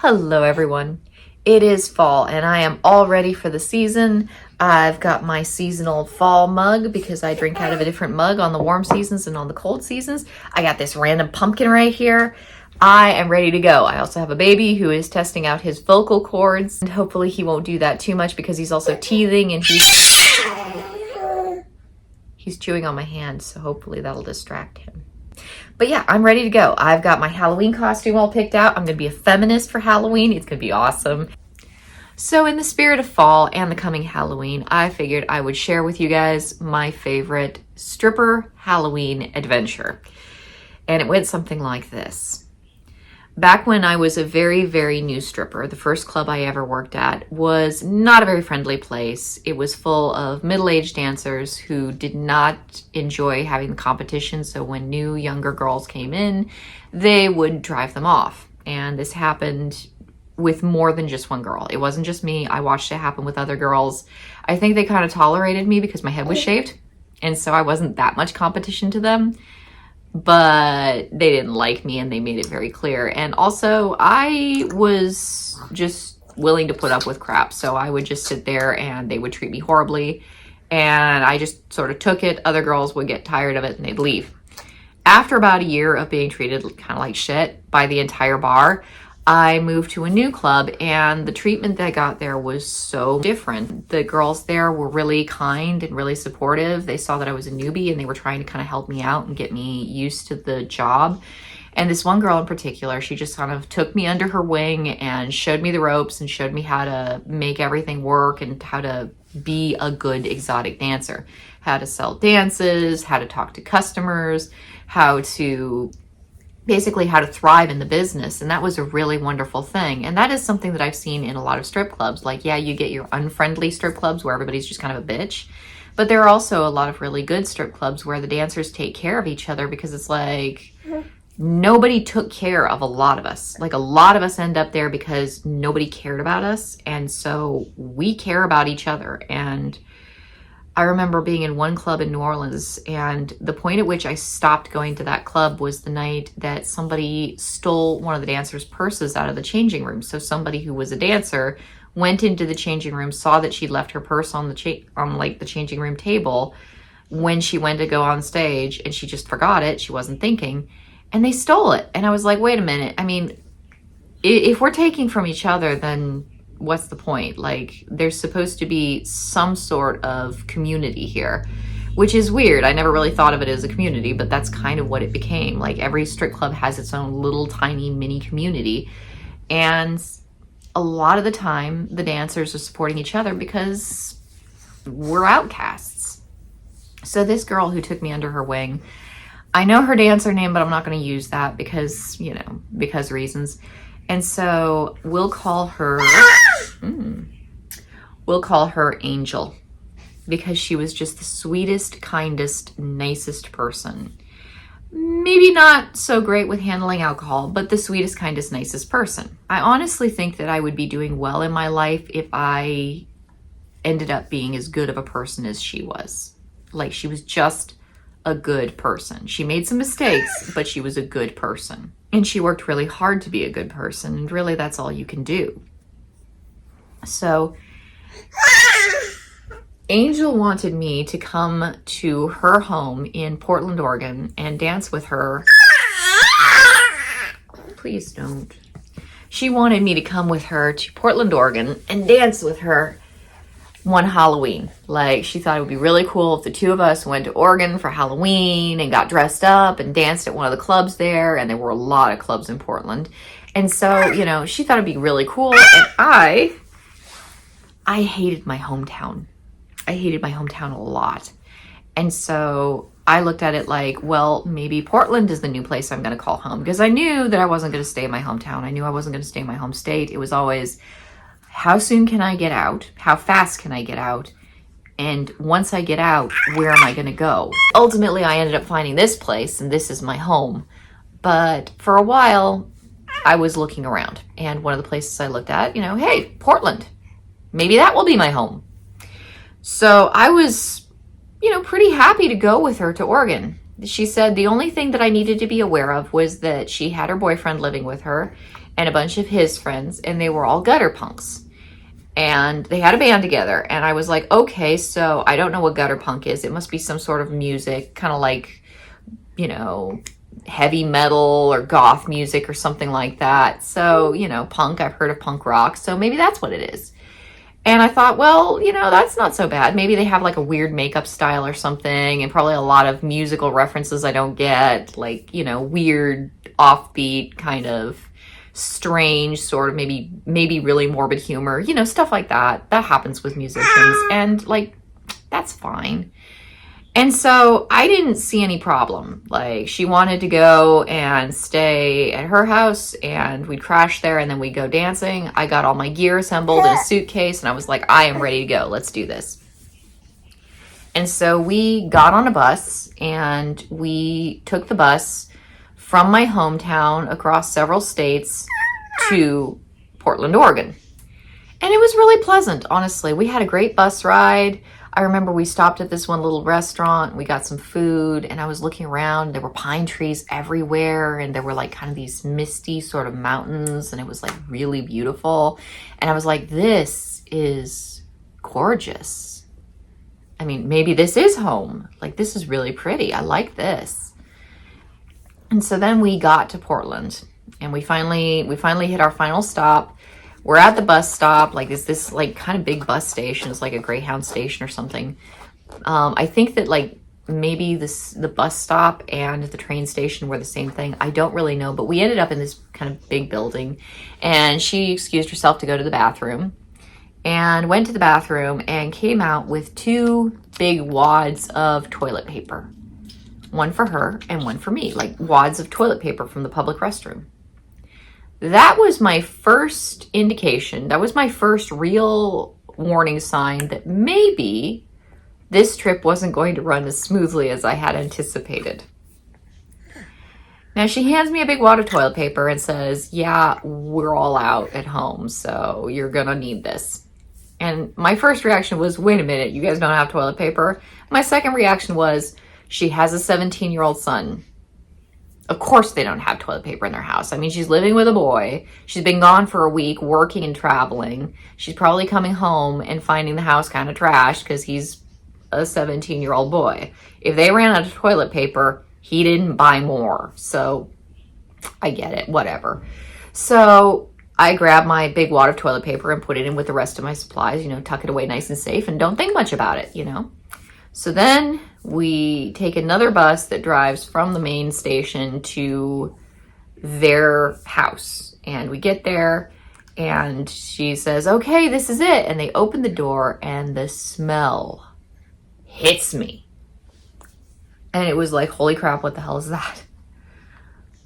Hello everyone. It is fall and I am all ready for the season. I've got my seasonal fall mug because I drink out of a different mug on the warm seasons and on the cold seasons. I got this random pumpkin right here. I am ready to go. I also have a baby who is testing out his vocal cords, and hopefully he won't do that too much because he's also teething and he's chewing on my hand, so hopefully that'll distract him. But yeah, I'm ready to go. I've got my Halloween costume all picked out. I'm gonna be a feminist for Halloween. It's gonna be awesome. So in the spirit of fall and the coming Halloween, I figured I would share with you guys my favorite stripper Halloween adventure. And it went something like this. Back when I was a very, very new stripper, the first club I ever worked at was not a very friendly place. It was full of middle-aged dancers who did not enjoy having the competition. So when new, younger girls came in, they would drive them off. And this happened with more than just one girl. It wasn't just me. I watched it happen with other girls. I think they kind of tolerated me because my head was shaved. And so I wasn't that much competition to them. But they didn't like me and they made it very clear. And also I was just willing to put up with crap. So I would just sit there and they would treat me horribly. And I just sort of took it. Other girls would get tired of it and they'd leave. After about a year of being treated kind of like shit by the entire bar, I moved to a new club and the treatment that I got there was so different. The girls there were really kind and really supportive. They saw that I was a newbie and they were trying to kind of help me out and get me used to the job. And this one girl in particular, she just kind of took me under her wing and showed me the ropes and showed me how to make everything work and how to be a good exotic dancer. How to sell dances, how to talk to customers, how to thrive in the business. And that was a really wonderful thing. And that is something that I've seen in a lot of strip clubs. Like, yeah, you get your unfriendly strip clubs where everybody's just kind of a bitch. But there are also a lot of really good strip clubs where the dancers take care of each other because it's like nobody took care of a lot of us. Like a lot of us end up there because nobody cared about us. And so we care about each other. And I remember being in one club in New Orleans, and the point at which I stopped going to that club was the night that somebody stole one of the dancers' purses out of the changing room. So somebody who was a dancer went into the changing room, saw that she'd left her purse on the changing room table when she went to go on stage, and she just forgot it. She wasn't thinking, and they stole it. And I was like, wait a minute. I mean, if we're taking from each other, then what's the point? Like, there's supposed to be some sort of community here, which is weird. I never really thought of it as a community, but that's kind of what it became. Like, every strip club has its own little tiny mini community. And a lot of the time, the dancers are supporting each other because we're outcasts. So this girl who took me under her wing, I know her dancer name, but I'm not going to use that because, because reasons. And so we'll call her Angel because she was just the sweetest, kindest, nicest person. Maybe not so great with handling alcohol, but the sweetest, kindest, nicest person. I honestly think that I would be doing well in my life if I ended up being as good of a person as she was. Like, she was just a good person. She made some mistakes, but she was a good person. And she worked really hard to be a good person. And really, that's all you can do. So Angel wanted me to come to her home in Portland, Oregon and dance with her. Please don't. She wanted me to come with her to Portland, Oregon and dance with her one Halloween. Like, she thought it would be really cool if the two of us went to Oregon for Halloween and got dressed up and danced at one of the clubs there. And there were a lot of clubs in Portland. And so, she thought it'd be really cool. And I hated my hometown. I hated my hometown a lot. And so I looked at it like, well, maybe Portland is the new place I'm going to call home, because I knew that I wasn't going to stay in my hometown. I knew I wasn't going to stay in my home state. It was always, how soon can I get out? How fast can I get out? And once I get out, where am I going to go? Ultimately, I ended up finding this place, and this is my home. But for a while, I was looking around. And one of the places I looked at, hey, Portland. Maybe that will be my home. So I was, pretty happy to go with her to Oregon. She said the only thing that I needed to be aware of was that she had her boyfriend living with her and a bunch of his friends, and they were all gutter punks. And they had a band together, and I was like, okay, so I don't know what gutter punk is. It must be some sort of music, kind of like, you know, heavy metal or goth music or something like that. So, you know, punk, I've heard of punk rock, so maybe that's what it is. And I thought, well, you know, that's not so bad. Maybe they have like a weird makeup style or something, and probably a lot of musical references I don't get, like, you know, weird, offbeat, kind of strange, sort of maybe really morbid humor, you know, stuff like that. That happens with musicians, and like, that's fine. And so I didn't see any problem. Like, she wanted to go and stay at her house, and we'd crash there, and then we'd go dancing. I got all my gear assembled in a suitcase, and I was like, I am ready to go. Let's do this. And so we got on a bus, and we took the bus from my hometown across several states to Portland, Oregon. And it was really pleasant, honestly. We had a great bus ride. I remember we stopped at this one little restaurant, we got some food, and I was looking around. There were pine trees everywhere, and there were like kind of these misty sort of mountains, and it was like really beautiful. And I was like, this is gorgeous. I mean, maybe this is home. Like, this is really pretty. I like this. And so then we got to Portland, and we finally hit our final stop. We're at the bus stop, like this like kind of big bus station. It's like a Greyhound station or something. I think that like maybe the bus stop and the train station were the same thing. I don't really know, but we ended up in this kind of big building, and she excused herself to go to the bathroom, and went to the bathroom and came out with 2 big wads of toilet paper. One for her and one for me, like wads of toilet paper from the public restroom. That was my first indication. That was my first real warning sign that maybe this trip wasn't going to run as smoothly as I had anticipated. Now, she hands me a big wad of toilet paper and says, yeah, we're all out at home, so you're gonna need this. And my first reaction was, wait a minute, you guys don't have toilet paper? My second reaction was, she has a 17-year-old son. Of course they don't have toilet paper in their house. I mean, she's living with a boy. She's been gone for a week working and traveling. She's probably coming home and finding the house kind of trashed because he's a 17-year-old boy. If they ran out of toilet paper, he didn't buy more. So I get it, whatever. So I grab my big wad of toilet paper and put it in with the rest of my supplies, you know, tuck it away nice and safe and don't think much about it, you know. So then we take another bus that drives from the main station to their house. And we get there, and she says, okay, this is it. And they open the door, and the smell hits me. And it was like, holy crap, what the hell is that?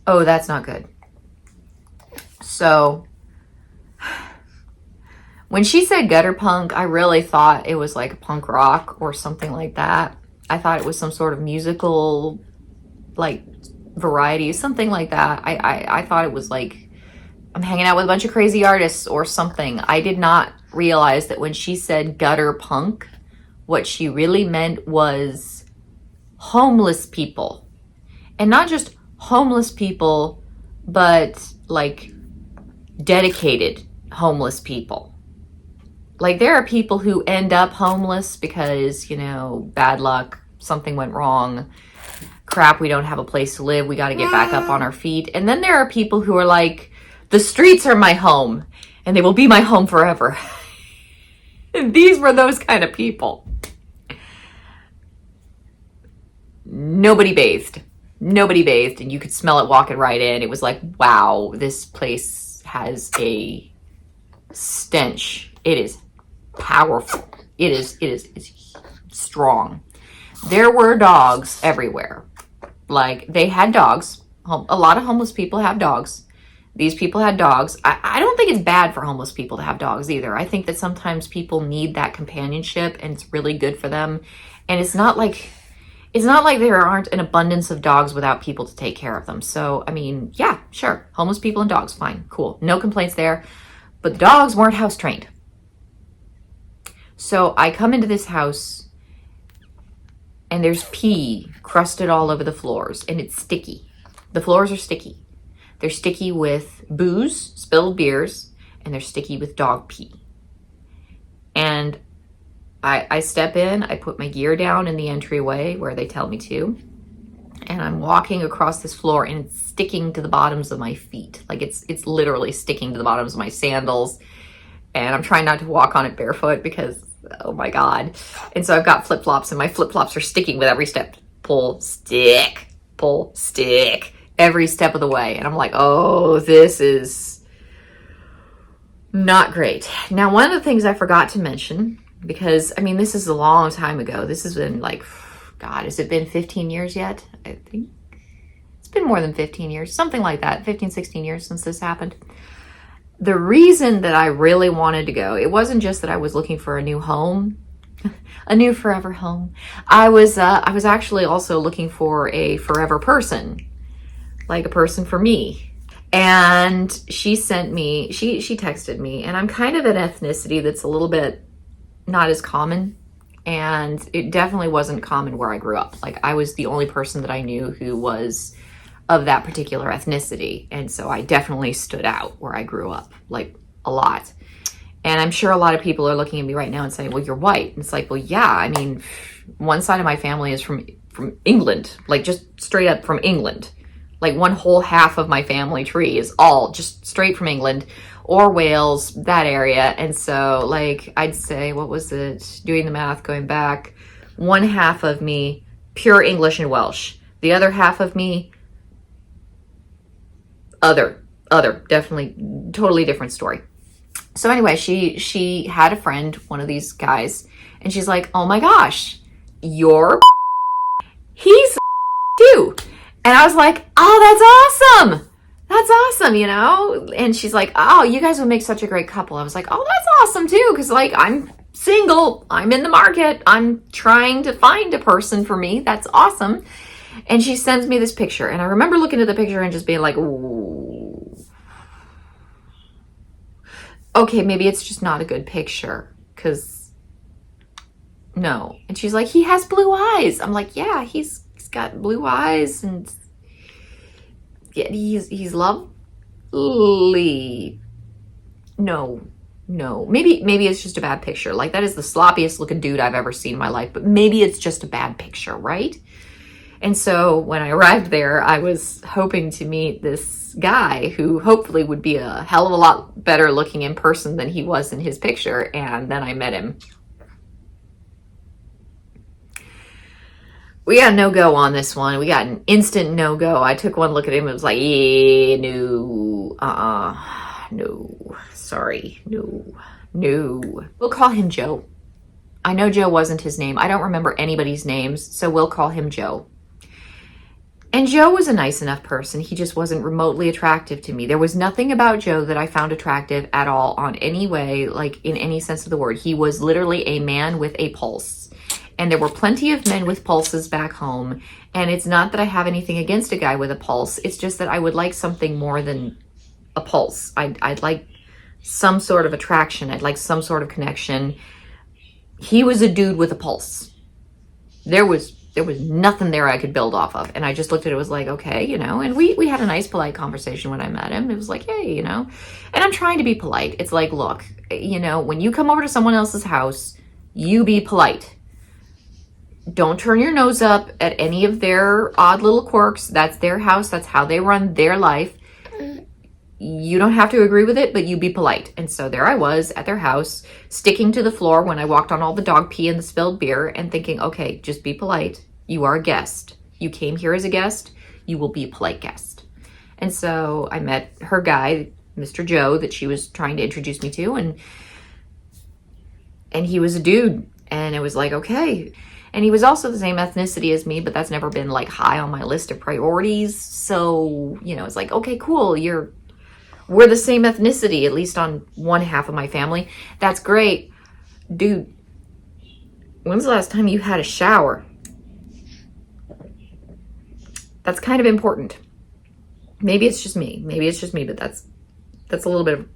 Oh, that's not good. So when she said gutter punk, I really thought it was like punk rock or something like that. I thought it was some sort of musical, like, variety, something like that. I thought it was like, I'm hanging out with a bunch of crazy artists or something. I did not realize that when she said gutter punk, what she really meant was homeless people. And not just homeless people, but like dedicated homeless people. Like, there are people who end up homeless because, you know, bad luck, something went wrong, crap, we don't have a place to live, we got to get back up on our feet. And then there are people who are like, the streets are my home, and they will be my home forever. And these were those kind of people. Nobody bathed, and you could smell it walking right in. It was like, wow, this place has a stench. It is powerful. It's strong. There were dogs everywhere. Like, they had dogs. A lot of homeless people have dogs. These people had dogs. I don't think it's bad for homeless people to have dogs either. I think that sometimes people need that companionship, and it's really good for them. And it's not like there aren't an abundance of dogs without people to take care of them. So, I mean, yeah, sure. Homeless people and dogs, fine, cool. No complaints there. But the dogs weren't house trained. So I come into this house, and there's pee crusted all over the floors, and it's sticky. The floors are sticky. they're sticky with booze, spilled beers, and they're sticky with dog pee. And I step in, I put my gear down in the entryway where they tell me to, and I'm walking across this floor and it's sticking to the bottoms of my feet. Like it's literally sticking to the bottoms of my sandals. And I'm trying not to walk on it barefoot because, oh my God. And so I've got flip-flops and my flip-flops are sticking with every step. Pull, stick, every step of the way. And I'm like, oh, this is not great. Now, one of the things I forgot to mention, because, I mean, this is a long time ago. This has been like, God, has it been 15 years yet? I think it's been more than 15 years, something like that, 15, 16 years since this happened. The reason that I really wanted to go, it wasn't just that I was looking for a new home, a new forever home. I was actually also looking for a forever person, like a person for me. And she sent me, she texted me, and I'm kind of an ethnicity that's a little bit not as common. And it definitely wasn't common where I grew up. Like I was the only person that I knew who was of that particular ethnicity. And so I definitely stood out where I grew up, like a lot. And I'm sure a lot of people are looking at me right now and saying, well, you're white. And it's like, well, yeah, I mean, one side of my family is from England, like just straight up from England. Like one whole half of my family tree is all just straight from England or Wales, that area. And so like, I'd say, what was it? Doing the math, going back, one half of me, pure English and Welsh. The other half of me, other, definitely totally different story. So anyway, she had a friend, one of these guys, and she's like, oh my gosh, he's too. And I was like, oh, that's awesome. That's awesome, you know? And she's like, oh, you guys would make such a great couple. I was like, oh, that's awesome too. Cause like, I'm single, I'm in the market. I'm trying to find a person for me. That's awesome. And she sends me this picture. And I remember looking at the picture and just being like, ooh, okay, maybe it's just not a good picture. Cause no. And she's like, he has blue eyes. I'm like, yeah, he's got blue eyes and yeah, he's lovely. No, maybe it's just a bad picture. Like that is the sloppiest looking dude I've ever seen in my life, but maybe it's just a bad picture, right? And so when I arrived there, I was hoping to meet this guy who hopefully would be a hell of a lot better looking in person than he was in his picture. And then I met him. We got a no-go on this one. We got an instant no-go. I took one look at him and it was like, yeah, no, no, sorry, no. We'll call him Joe. I know Joe wasn't his name. I don't remember anybody's names, so we'll call him Joe. And Joe was a nice enough person. He just wasn't remotely attractive to me. There was nothing about Joe that I found attractive at all on any way, like in any sense of the word. He was literally a man with a pulse. And there were plenty of men with pulses back home. And it's not that I have anything against a guy with a pulse. It's just that I would like something more than a pulse. I'd like some sort of attraction. I'd like some sort of connection. He was a dude with a pulse. There was nothing there I could build off of. And I just looked at it, was like, okay, you know, and we had a nice, polite conversation when I met him. It was like, hey, you know, and I'm trying to be polite. It's like, look, you know, when you come over to someone else's house, you be polite. Don't turn your nose up at any of their odd little quirks. That's their house. That's how they run their life. You don't have to agree with it, but you be polite. And so there I was at their house, sticking to the floor when I walked on all the dog pee and the spilled beer and thinking, okay, just be polite. You are a guest. You came here as a guest. You will be a polite guest. And so I met her guy, Mr. Joe, that she was trying to introduce me to. And he was a dude. And it was like, okay. And he was also the same ethnicity as me, but that's never been like high on my list of priorities. So, you know, it's like, okay, cool. We're the same ethnicity, at least on one half of my family. That's great. Dude, when's the last time you had a shower? That's kind of important. Maybe it's just me, but that's a little bit of,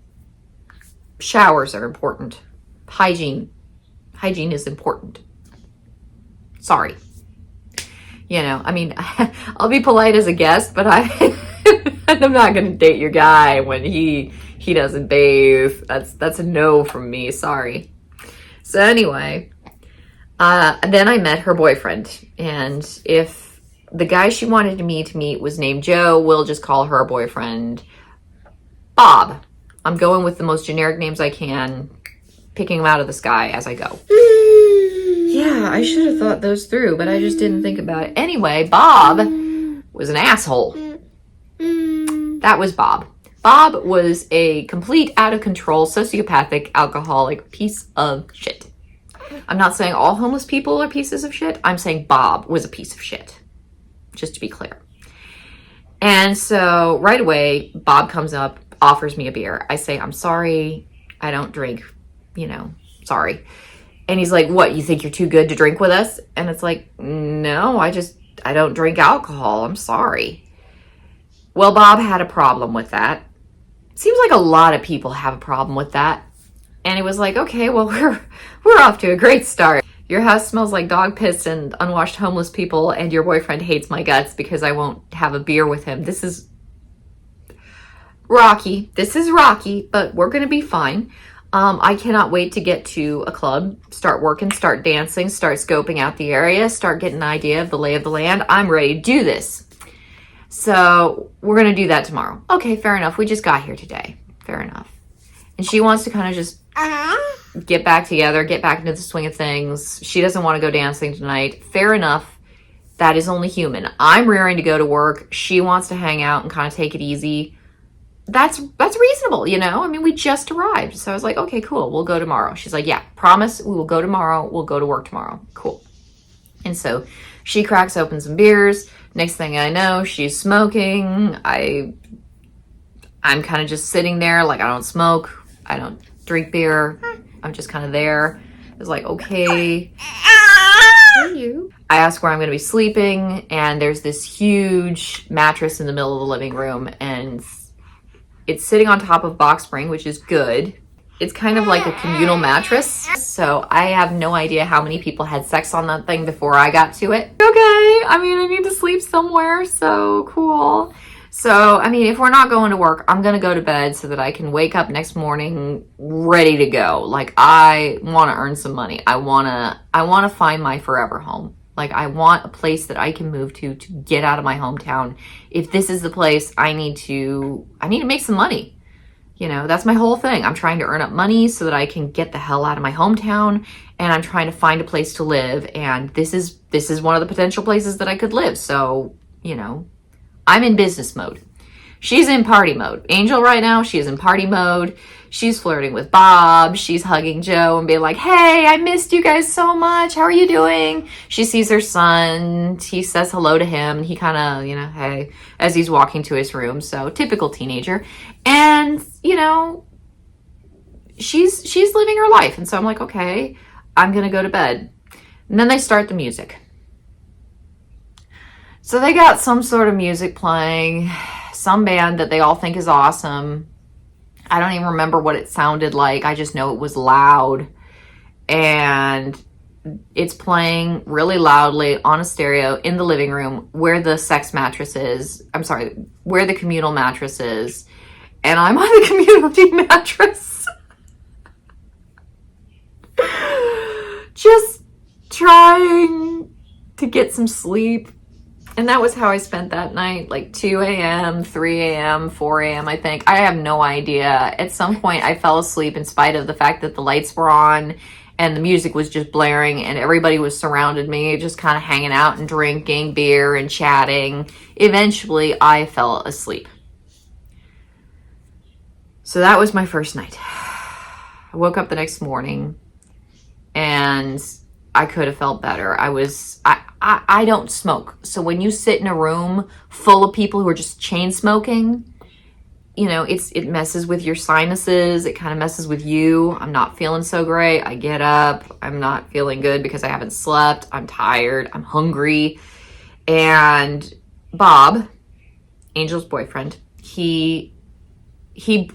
showers are important. Hygiene is important. Sorry. You know, I mean, I'll be polite as a guest, but And I'm not gonna date your guy when he doesn't bathe. That's a no from me, sorry. So anyway, then I met her boyfriend, and if the guy she wanted me to meet was named Joe, we'll just call her boyfriend Bob. I'm going with the most generic names I can, picking them out of the sky as I go. Yeah, I should have thought those through, but I just didn't think about it. Anyway, Bob was an asshole. That was Bob. Bob was a complete, out of control, sociopathic, alcoholic piece of shit. I'm not saying all homeless people are pieces of shit. I'm saying Bob was a piece of shit, just to be clear. And so right away, Bob comes up, offers me a beer. I say, I'm sorry, I don't drink, sorry. And he's like, what, you think you're too good to drink with us? And it's like, no, I don't drink alcohol. I'm sorry. Well, Bob had a problem with that. Seems like a lot of people have a problem with that. And it was like, okay, well, we're off to a great start. Your house smells like dog piss and unwashed homeless people, and your boyfriend hates my guts because I won't have a beer with him. This is rocky. But we're going to be fine. I cannot wait to get to a club, start working, start dancing, start scoping out the area, start getting an idea of the lay of the land. I'm ready to do this. So we're going to do that tomorrow. Okay, fair enough. We just got here today. Fair enough. And she wants to kind of just get back together, get back into the swing of things. She doesn't want to go dancing tonight. Fair enough. That is only human. I'm rearing to go to work. She wants to hang out and kind of take it easy. That's reasonable, I mean, we just arrived. So I was like, okay, cool. We'll go tomorrow. She's like, yeah, promise we will go tomorrow. We'll go to work tomorrow. Cool. And so she cracks open some beers. Next thing I know, she's smoking. I'm kind of just sitting there. Like, I don't smoke. I don't drink beer. I'm just kind of there. I was like, okay. I ask where I'm going to be sleeping. And there's this huge mattress in the middle of the living room. And it's sitting on top of box spring, which is good. It's kind of like a communal mattress. So I have no idea how many people had sex on that thing before I got to it. Okay, I mean, I need to sleep somewhere, so cool. So, I mean, if we're not going to work, I'm going to go to bed so that I can wake up next morning ready to go. Like, I want to earn some money. I want to find my forever home. Like, I want a place that I can move to get out of my hometown. If this is the place, I need to make some money. That's my whole thing. I'm trying to earn up money so that I can get the hell out of my hometown, and I'm trying to find a place to live. And this is one of the potential places that I could live. So, I'm in business mode. She's in party mode. Angel right now, she is in party mode. She's flirting with Bob. She's hugging Joe and being like, hey, I missed you guys so much. How are you doing? She sees her son. He says hello to him. He kind of, hey, as he's walking to his room. So typical teenager. And, she's living her life. And so I'm like, okay, I'm going to go to bed. And then they start the music. So they got some sort of music playing, some band that they all think is awesome. I don't even remember what it sounded like. I just know it was loud. And it's playing really loudly on a stereo in the living room where the sex mattress is. I'm sorry, where the communal mattress is. And I'm on the community mattress. Just trying to get some sleep. And that was how I spent that night, like 2 a.m., 3 a.m., 4 a.m., I think. I have no idea. At some point, I fell asleep in spite of the fact that the lights were on and the music was just blaring and everybody was surrounded me, just kind of hanging out and drinking beer and chatting. Eventually, I fell asleep. So that was my first night. I woke up the next morning and I could have felt better. I don't smoke. So when you sit in a room full of people who are just chain smoking, it messes with your sinuses. It kind of messes with you. I'm not feeling so great. I get up. I'm not feeling good because I haven't slept. I'm tired. I'm hungry. And Bob, Angel's boyfriend, he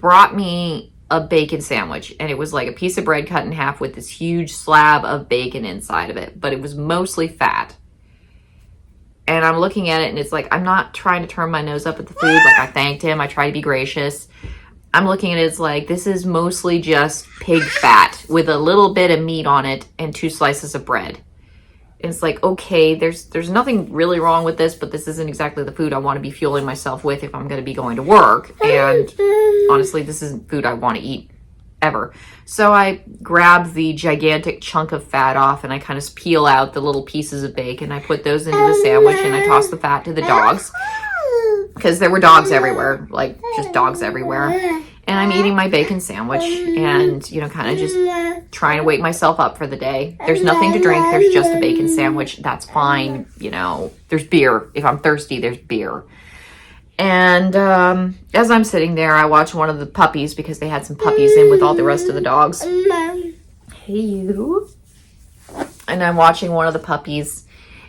brought me a bacon sandwich, and it was like a piece of bread cut in half with this huge slab of bacon inside of it, but it was mostly fat. And I'm looking at it and it's like, I'm not trying to turn my nose up at the food. Like, I thanked him. I try to be gracious. I'm looking at it, it's like, this is mostly just pig fat with a little bit of meat on it and 2 slices of bread. And it's like, okay, there's nothing really wrong with this, but this isn't exactly the food I want to be fueling myself with if I'm going to be going to work. And honestly, this isn't food I want to eat ever. So I grab the gigantic chunk of fat off and I kind of peel out the little pieces of bacon. I put those into the sandwich and I toss the fat to the dogs because there were dogs everywhere, like just dogs everywhere. And I'm eating my bacon sandwich and, you know, kind of just trying to wake myself up for the day. There's nothing to drink. There's just a bacon sandwich. That's fine. You know, there's beer. If I'm thirsty, there's beer. And as I'm sitting there, I watch one of the puppies because they had some puppies in with all the rest of the dogs. Hey, you. And I'm watching one of the puppies.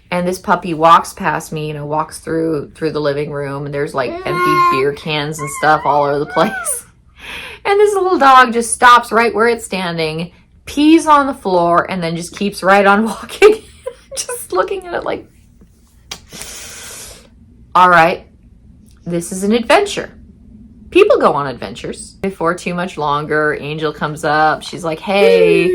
And this puppy walks past me, you know, walks through the living room. And there's like empty beer cans and stuff all over the place. And this little dog just stops right where it's standing, pees on the floor, and then just keeps right on walking. Just looking at it like, all right, this is an adventure. People go on adventures. Before too much longer, Angel comes up. She's like, hey,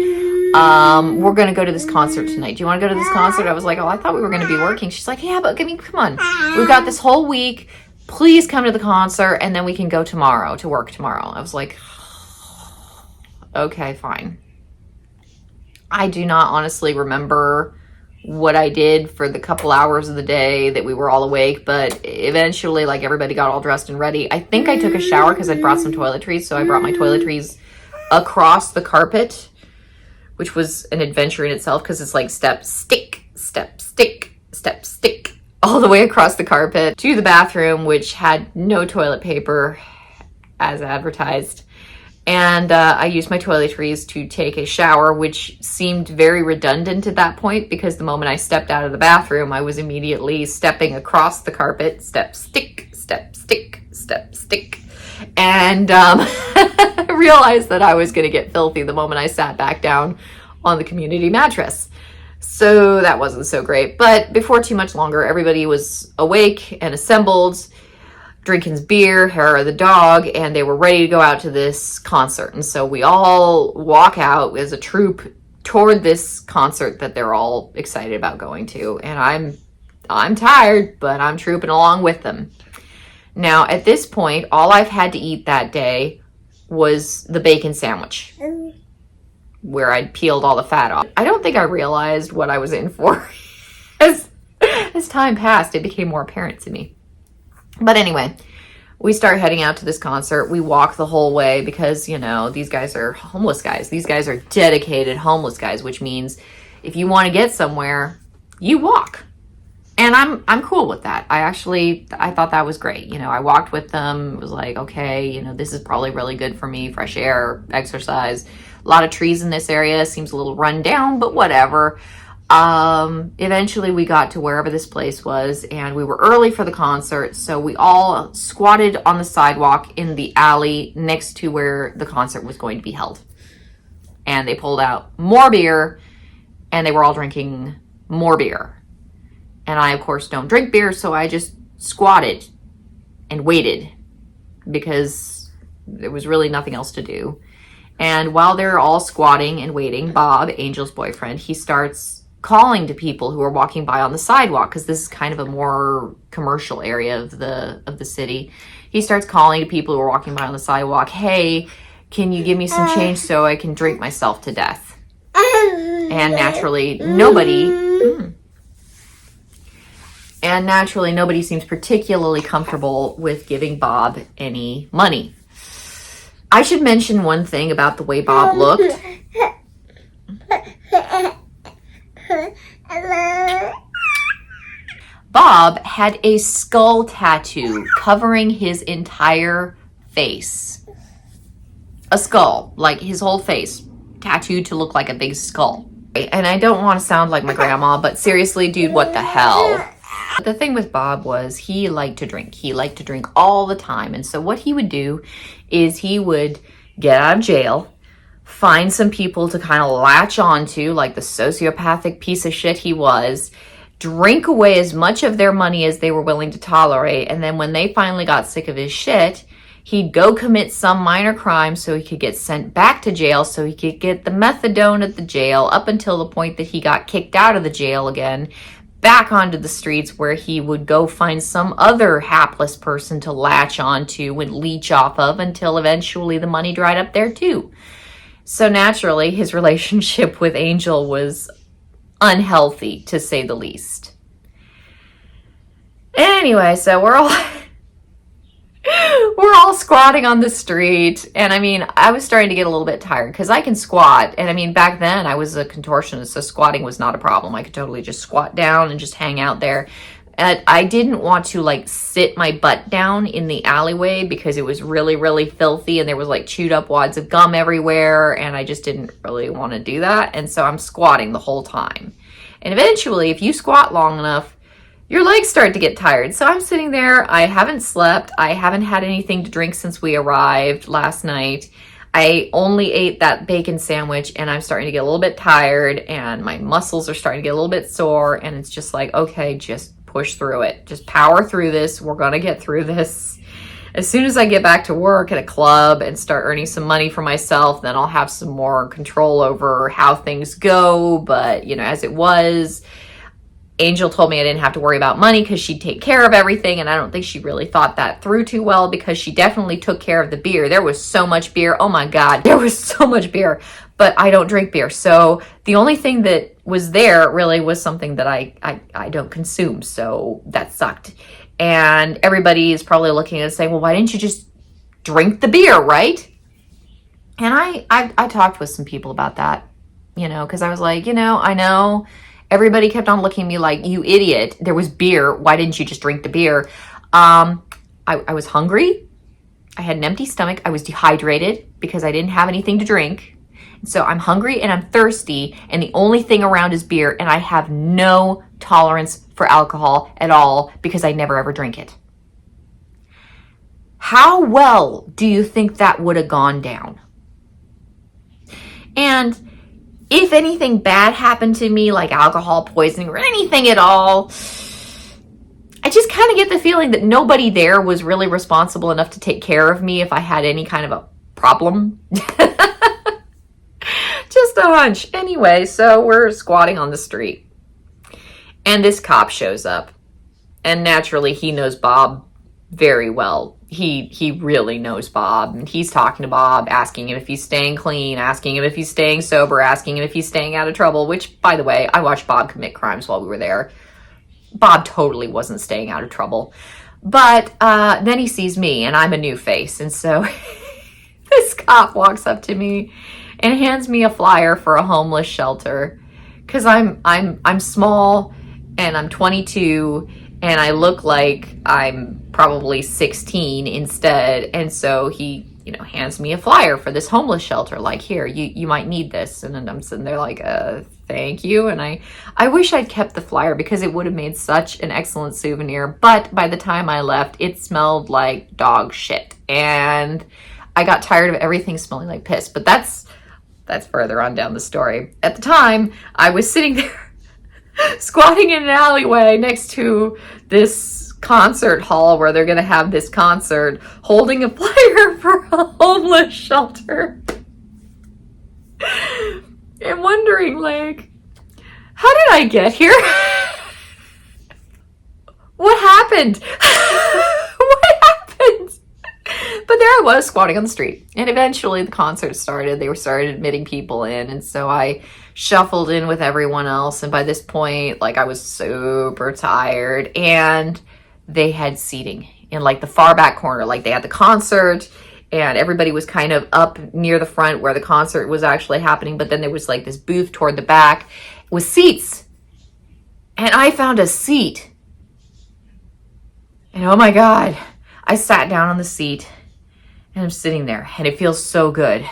we're going to go to this concert tonight. Do you want to go to this concert? I was like, oh, I thought we were going to be working. She's like, yeah, but I mean, come on. We've got this whole week. Please come to the concert and then we can go tomorrow to work tomorrow. I was like, okay, fine. I do not honestly remember what I did for the couple hours of the day that we were all awake, but eventually, like, everybody got all dressed and ready. I think I took a shower because I brought some toiletries, so I brought my toiletries across the carpet, which was an adventure in itself because it's like step, stick, step, stick, step, stick, all the way across the carpet to the bathroom, which had no toilet paper as advertised. And I used my toiletries to take a shower, which seemed very redundant at that point because the moment I stepped out of the bathroom, I was immediately stepping across the carpet, step, stick, step, stick, step, stick. And I realized that I was going to get filthy the moment I sat back down on the community mattress. So that wasn't so great. But before too much longer, everybody was awake and assembled, drinking beer, Hera the dog, and they were ready to go out to this concert. And so we all walk out as a troop toward this concert that they're all excited about going to. And I'm tired, but I'm trooping along with them. Now, at this point, all I've had to eat that day was the bacon sandwich, where I'd peeled all the fat off. I don't think I realized what I was in for. As time passed, it became more apparent to me. But anyway, we start heading out to this concert. We walk the whole way because, you know, these guys are homeless guys. These guys are dedicated homeless guys, which means if you want to get somewhere, you walk. And I'm cool with that. I thought that was great. You know, I walked with them. It was like, okay, you know, this is probably really good for me. Fresh air, exercise. A lot of trees in this area. Seems a little run down, but whatever. Eventually we got to wherever this place was and we were early for the concert. So we all squatted on the sidewalk in the alley next to where the concert was going to be held. And they pulled out more beer and they were all drinking more beer. And I, of course, don't drink beer, so I just squatted and waited because there was really nothing else to do. And while they're all squatting and waiting, Bob, Angel's boyfriend, he starts calling to people who are walking by on the sidewalk because this is kind of a more commercial area of the city. He starts calling to people who are walking by on the sidewalk, hey, can you give me some change so I can drink myself to death? And naturally, nobody seems particularly comfortable with giving Bob any money. I should mention one thing about the way Bob looked. Bob had a skull tattoo covering his entire face. A skull, like his whole face, tattooed to look like a big skull. And I don't want to sound like my grandma, but seriously, dude, what the hell? The thing with Bob was he liked to drink. He liked to drink all the time. And so what he would do is he would get out of jail, find some people to kind of latch onto, like the sociopathic piece of shit he was, drink away as much of their money as they were willing to tolerate. And then when they finally got sick of his shit, he'd go commit some minor crime so he could get sent back to jail, so he could get the methadone at the jail up until the point that he got kicked out of the jail again, back onto the streets, where he would go find some other hapless person to latch onto and leech off of until eventually the money dried up there too. So naturally, his relationship with Angel was unhealthy, to say the least. Anyway, so we're all squatting on the street, and I mean, I was starting to get a little bit tired because I can squat, and I mean, back then I was a contortionist, so squatting was not a problem. I could totally just squat down and just hang out there. And I didn't want to like sit my butt down in the alleyway because it was really, really filthy, and there was like chewed up wads of gum everywhere, and I just didn't really want to do that. And so I'm squatting the whole time. And eventually, if you squat long enough, your legs start to get tired. So I'm sitting there. I haven't slept. I haven't had anything to drink since we arrived last night. I only ate that bacon sandwich, and I'm starting to get a little bit tired, and my muscles are starting to get a little bit sore. And it's just like, okay, just push through it. Just power through this. We're going to get through this. As soon as I get back to work at a club and start earning some money for myself, then I'll have some more control over how things go. But, you know, as it was, Angel told me I didn't have to worry about money because she'd take care of everything, and I don't think she really thought that through too well, because she definitely took care of the beer. There was so much beer. Oh my God, there was so much beer, but I don't drink beer. So the only thing that was there really was something that I don't consume, so that sucked. And everybody is probably looking and saying, well, why didn't you just drink the beer, right? And I talked with some people about that, you know, because I was like, you know, I know everybody kept on looking at me like, you idiot, there was beer. Why didn't you just drink the beer? I was hungry. I had an empty stomach. I was dehydrated because I didn't have anything to drink. So I'm hungry and I'm thirsty, and the only thing around is beer, and I have no tolerance for alcohol at all because I never ever drink it. How well do you think that would have gone down? And if anything bad happened to me, like alcohol poisoning or anything at all, I just kind of get the feeling that nobody there was really responsible enough to take care of me if I had any kind of a problem. Just a hunch. Anyway, so we're squatting on the street, and this cop shows up, and naturally he knows Bob very well. He really knows Bob, and he's talking to Bob, asking him if he's staying clean, asking him if he's staying sober, asking him if he's staying out of trouble, which, by the way, I watched Bob commit crimes while we were there. Bob totally wasn't staying out of trouble. But then he sees me, and I'm a new face, and so this cop walks up to me and hands me a flyer for a homeless shelter, because I'm small, and I'm 22, and I look like I'm probably 16 instead. And so he, you know, hands me a flyer for this homeless shelter, like, here, you might need this. And then I'm sitting there like, thank you. And I wish I'd kept the flyer because it would have made such an excellent souvenir. But by the time I left, it smelled like dog shit, and I got tired of everything smelling like piss. But that's further on down the story. At the time, I was sitting there squatting in an alleyway next to this concert hall where they're going to have this concert, holding a flyer for a homeless shelter, and wondering, like, how did I get here? What happened? What happened? But there I was, squatting on the street. And eventually the concert started. They started admitting people in. And so I shuffled in with everyone else. And by this point, like, I was super tired. And they had seating in, like, the far back corner. Like, they had the concert, and everybody was kind of up near the front where the concert was actually happening. But then there was, like, this booth toward the back with seats. And I found a seat. And oh my God, I sat down on the seat, and I'm sitting there, and it feels so good.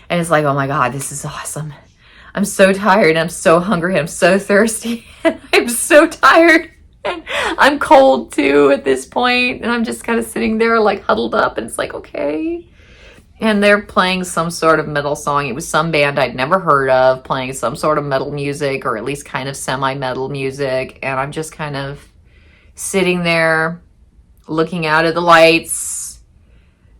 And it's like, oh my God, this is awesome. I'm so tired, and I'm so hungry, and I'm so thirsty, and I'm so tired, and I'm cold too at this point, and I'm just kind of sitting there like huddled up, and it's like, okay. And they're playing some sort of metal song. It was some band I'd never heard of playing some sort of metal music, or at least kind of semi-metal music. And I'm just kind of sitting there looking out at the lights,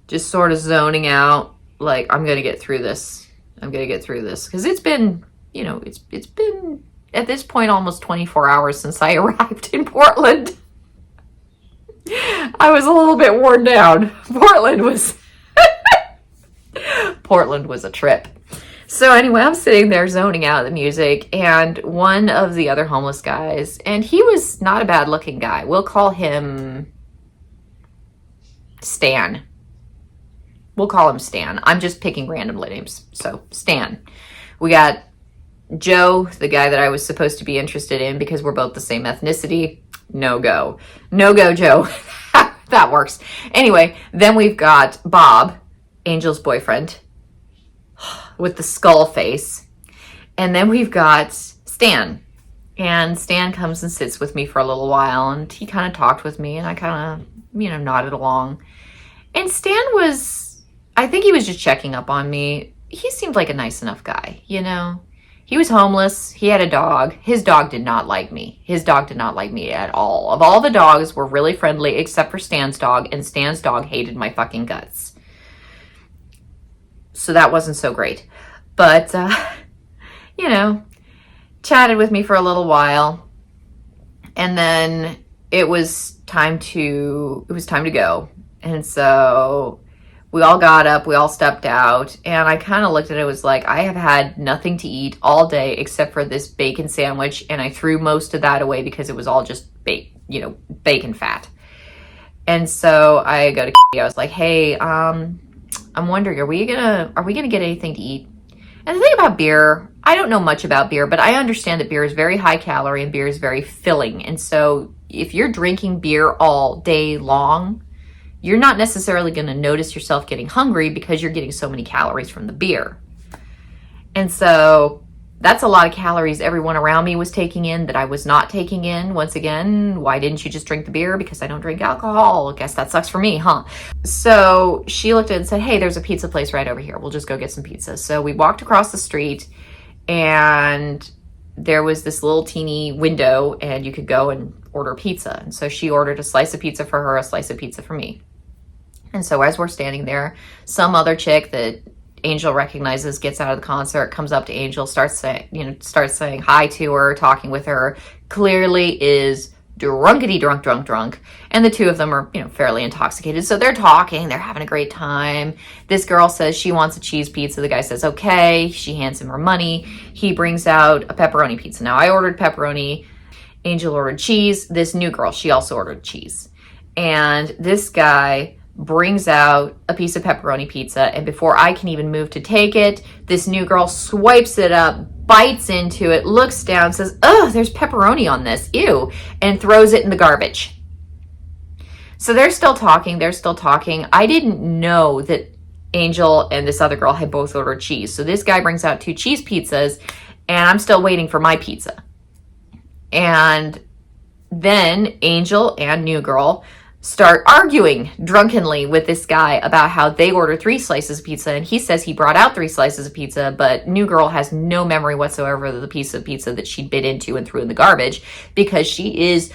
just sort of zoning out, like, I'm going to get through this. I'm going to get through this. Because it's been, you know, it's been at this point almost 24 hours since I arrived in Portland. I was a little bit worn down. Portland was a trip. So anyway, I'm sitting there zoning out the music, and one of the other homeless guys, and he was not a bad looking guy. We'll call him Stan. We'll call him Stan. I'm just picking random names. So Stan. We got Joe, the guy that I was supposed to be interested in because we're both the same ethnicity. No go. No go, Joe. That works. Anyway, then we've got Bob, Angel's boyfriend, with the skull face. And then we've got Stan. And Stan comes and sits with me for a little while, and he kind of talked with me, and I kind of, nodded along. And Stan was, I think he was just checking up on me. He seemed like a nice enough guy, He was homeless. He had a dog. His dog did not like me. His dog did not like me at all. Of all the dogs, were really friendly except for Stan's dog, and Stan's dog hated my fucking guts. So that wasn't so great. But, chatted with me for a little while. And then it was time to go. And so we all got up, we all stepped out, and I kind of looked at it, was like, I have had nothing to eat all day except for this bacon sandwich, and I threw most of that away because it was all just bacon fat. And so I go to Katie, I was like, hey, I'm wondering, are we gonna get anything to eat? And the thing about beer, I don't know much about beer, but I understand that beer is very high calorie and beer is very filling. And so if you're drinking beer all day long, you're not necessarily going to notice yourself getting hungry because you're getting so many calories from the beer. And so that's a lot of calories everyone around me was taking in that I was not taking in. Once again, why didn't you just drink the beer? Because I don't drink alcohol. I guess that sucks for me, huh? So she looked at it and said, hey, there's a pizza place right over here. We'll just go get some pizza. So we walked across the street, and there was this little teeny window, and you could go and order pizza. And so she ordered a slice of pizza for her, a slice of pizza for me. And so as we're standing there, some other chick that Angel recognizes gets out of the concert, comes up to Angel, starts saying hi to her, talking with her, clearly is drunkity drunk. And the two of them are, fairly intoxicated. So they're talking, they're having a great time. This girl says she wants a cheese pizza. The guy says, okay. She hands him her money. He brings out a pepperoni pizza. Now I ordered pepperoni. Angel ordered cheese. This new girl, she also ordered cheese. And this guy brings out a piece of pepperoni pizza, and before I can even move to take it, this new girl swipes it up, bites into it, looks down, says, oh, there's pepperoni on this, ew, and throws it in the garbage. So they're still talking. I didn't know that Angel and this other girl had both ordered cheese. So this guy brings out 2 cheese pizzas, and I'm still waiting for my pizza. And then Angel and new girl start arguing drunkenly with this guy about how they ordered 3 slices of pizza, and he says he brought out 3 slices of pizza, but new girl has no memory whatsoever of the piece of pizza that she bit into and threw in the garbage because she is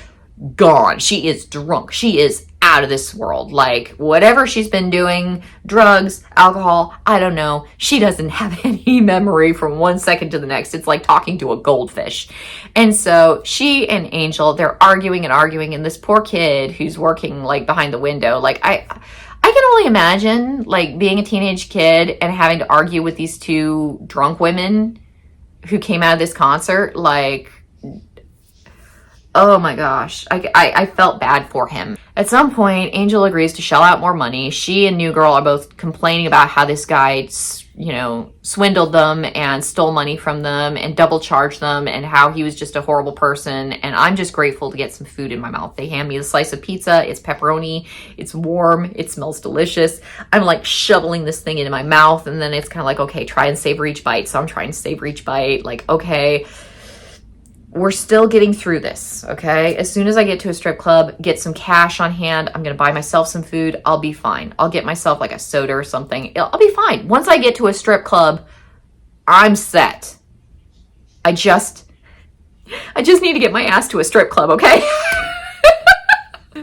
gone. She is drunk. She is out of this world. Like, whatever she's been doing, drugs, alcohol, I don't know. She doesn't have any memory from one second to the next. It's like talking to a goldfish. And so she and Angel, they're arguing, and this poor kid who's working like behind the window, like I can only imagine like being a teenage kid and having to argue with these 2 drunk women who came out of this concert. Like, oh my gosh, I felt bad for him. At some point, Angel agrees to shell out more money. She and new girl are both complaining about how this guy, swindled them and stole money from them and double charged them and how he was just a horrible person. And I'm just grateful to get some food in my mouth. They hand me a slice of pizza. It's pepperoni. It's warm. It smells delicious. I'm like shoveling this thing into my mouth. And then it's kind of like, okay, try and savor each bite. So I'm trying to savor each bite. Like, okay, we're still getting through this, okay? As soon as I get to a strip club, get some cash on hand, I'm gonna buy myself some food, I'll be fine. I'll get myself like a soda or something. I'll be fine. Once I get to a strip club, I'm set. I just need to get my ass to a strip club, okay?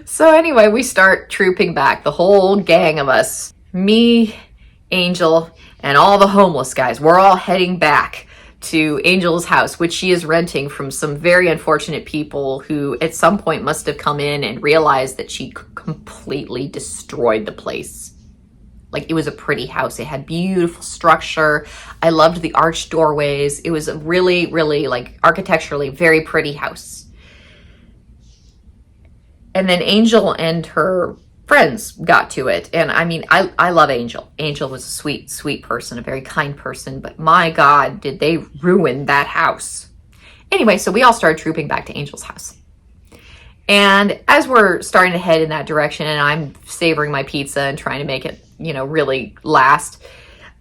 So anyway, we start trooping back, the whole gang of us. Me, Angel, and all the homeless guys. We're all heading back to Angel's house, which she is renting from some very unfortunate people who at some point must have come in and realized that she completely destroyed the place. Like, it was a pretty house. It had beautiful structure. I loved the arched doorways. It was a really, really, like, architecturally very pretty house. And then Angel and her friends got to it. And I mean, I love Angel. Angel was a sweet, sweet person, a very kind person. But my God, did they ruin that house. Anyway, so we all started trooping back to Angel's house. And as we're starting to head in that direction, and I'm savoring my pizza and trying to make it, you know, really last,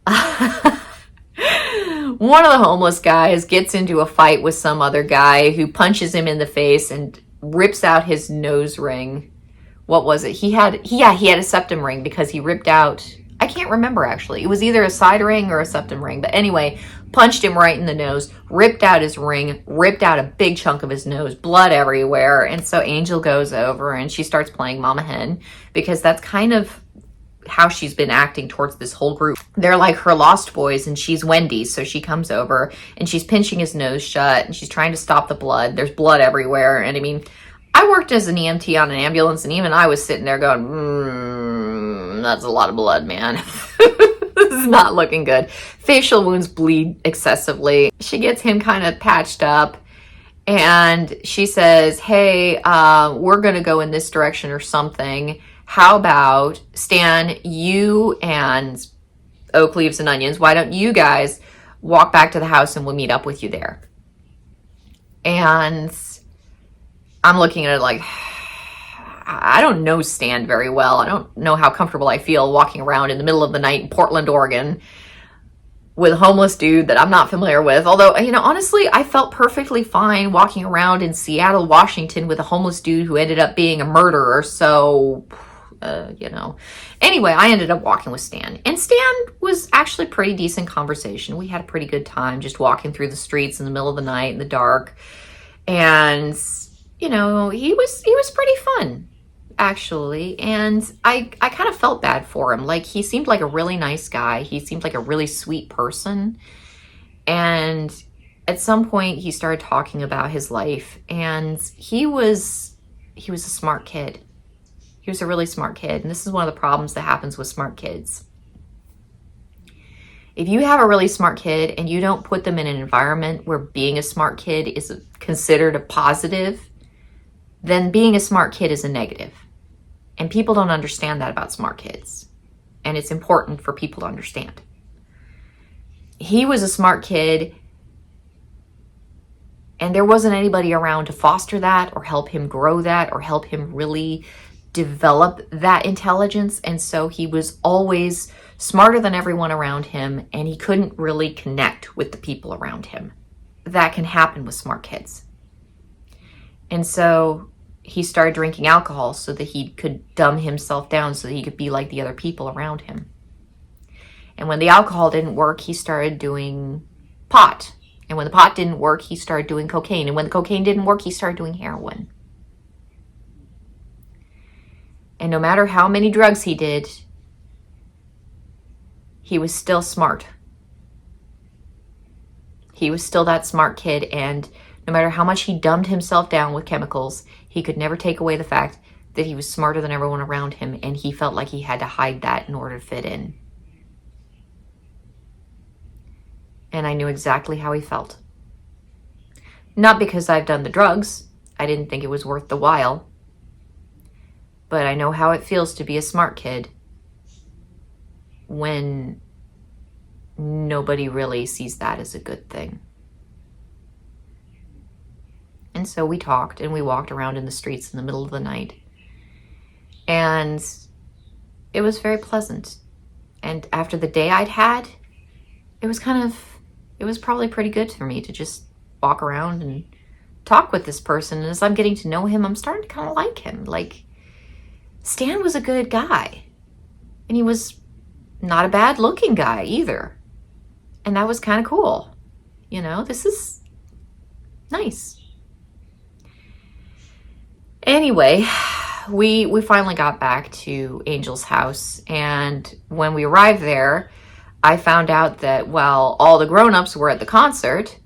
one of the homeless guys gets into a fight with some other guy who punches him in the face and rips out his nose ring. What was it? He had a septum ring because he ripped out, I can't remember actually. It was either a side ring or a septum ring. But anyway, punched him right in the nose, ripped out his ring, ripped out a big chunk of his nose, blood everywhere. And so Angel goes over and she starts playing Mama Hen because that's kind of how she's been acting towards this whole group. They're like her lost boys and she's Wendy. So she comes over and she's pinching his nose shut and she's trying to stop the blood. There's blood everywhere. And I mean, I worked as an EMT on an ambulance and even I was sitting there going, that's a lot of blood, man. This is not looking good. Facial wounds bleed excessively. She gets him kind of patched up and she says, hey, we're going to go in this direction or something. How about, Stan, you and Oak Leaves and Onions, why don't you guys walk back to the house and we'll meet up with you there? And I'm looking at it like, I don't know Stan very well. I don't know how comfortable I feel walking around in the middle of the night in Portland, Oregon with a homeless dude that I'm not familiar with. Although, you know, honestly, I felt perfectly fine walking around in Seattle, Washington with a homeless dude who ended up being a murderer. So, you know. Anyway, I ended up walking with Stan. And Stan was actually pretty decent conversation. We had a pretty good time just walking through the streets in the middle of the night in the dark. And, you know, he was pretty fun, actually. And I kind of felt bad for him. Like, he seemed like a really nice guy. He seemed like a really sweet person. And at some point he started talking about his life, and he was a smart kid. He was a really smart kid. And this is one of the problems that happens with smart kids. If you have a really smart kid and you don't put them in an environment where being a smart kid is considered a positive, then being a smart kid is a negative. And people don't understand that about smart kids. And it's important for people to understand. He was a smart kid, and there wasn't anybody around to foster that or help him grow that or help him really develop that intelligence. And so he was always smarter than everyone around him, and he couldn't really connect with the people around him. That can happen with smart kids. And so he started drinking alcohol so that he could dumb himself down so that he could be like the other people around him. And when the alcohol didn't work, he started doing pot. And when the pot didn't work, he started doing cocaine. And when the cocaine didn't work, he started doing heroin. And no matter how many drugs he did, he was still smart. He was still that smart kid, and no matter how much he dumbed himself down with chemicals, he could never take away the fact that he was smarter than everyone around him, and he felt like he had to hide that in order to fit in. And I knew exactly how he felt. Not because I've done the drugs. I didn't think it was worth the while. But I know how it feels to be a smart kid when nobody really sees that as a good thing. And so we talked and we walked around in the streets in the middle of the night. And it was very pleasant. And after the day I'd had, it was probably pretty good for me to just walk around and talk with this person. And as I'm getting to know him, I'm starting to kind of like him. Like, Stan was a good guy. And he was not a bad looking guy either. And that was kind of cool. You know, this is nice. Anyway, we finally got back to Angel's house. And when we arrived there, I found out that while all the grown-ups were at the concert,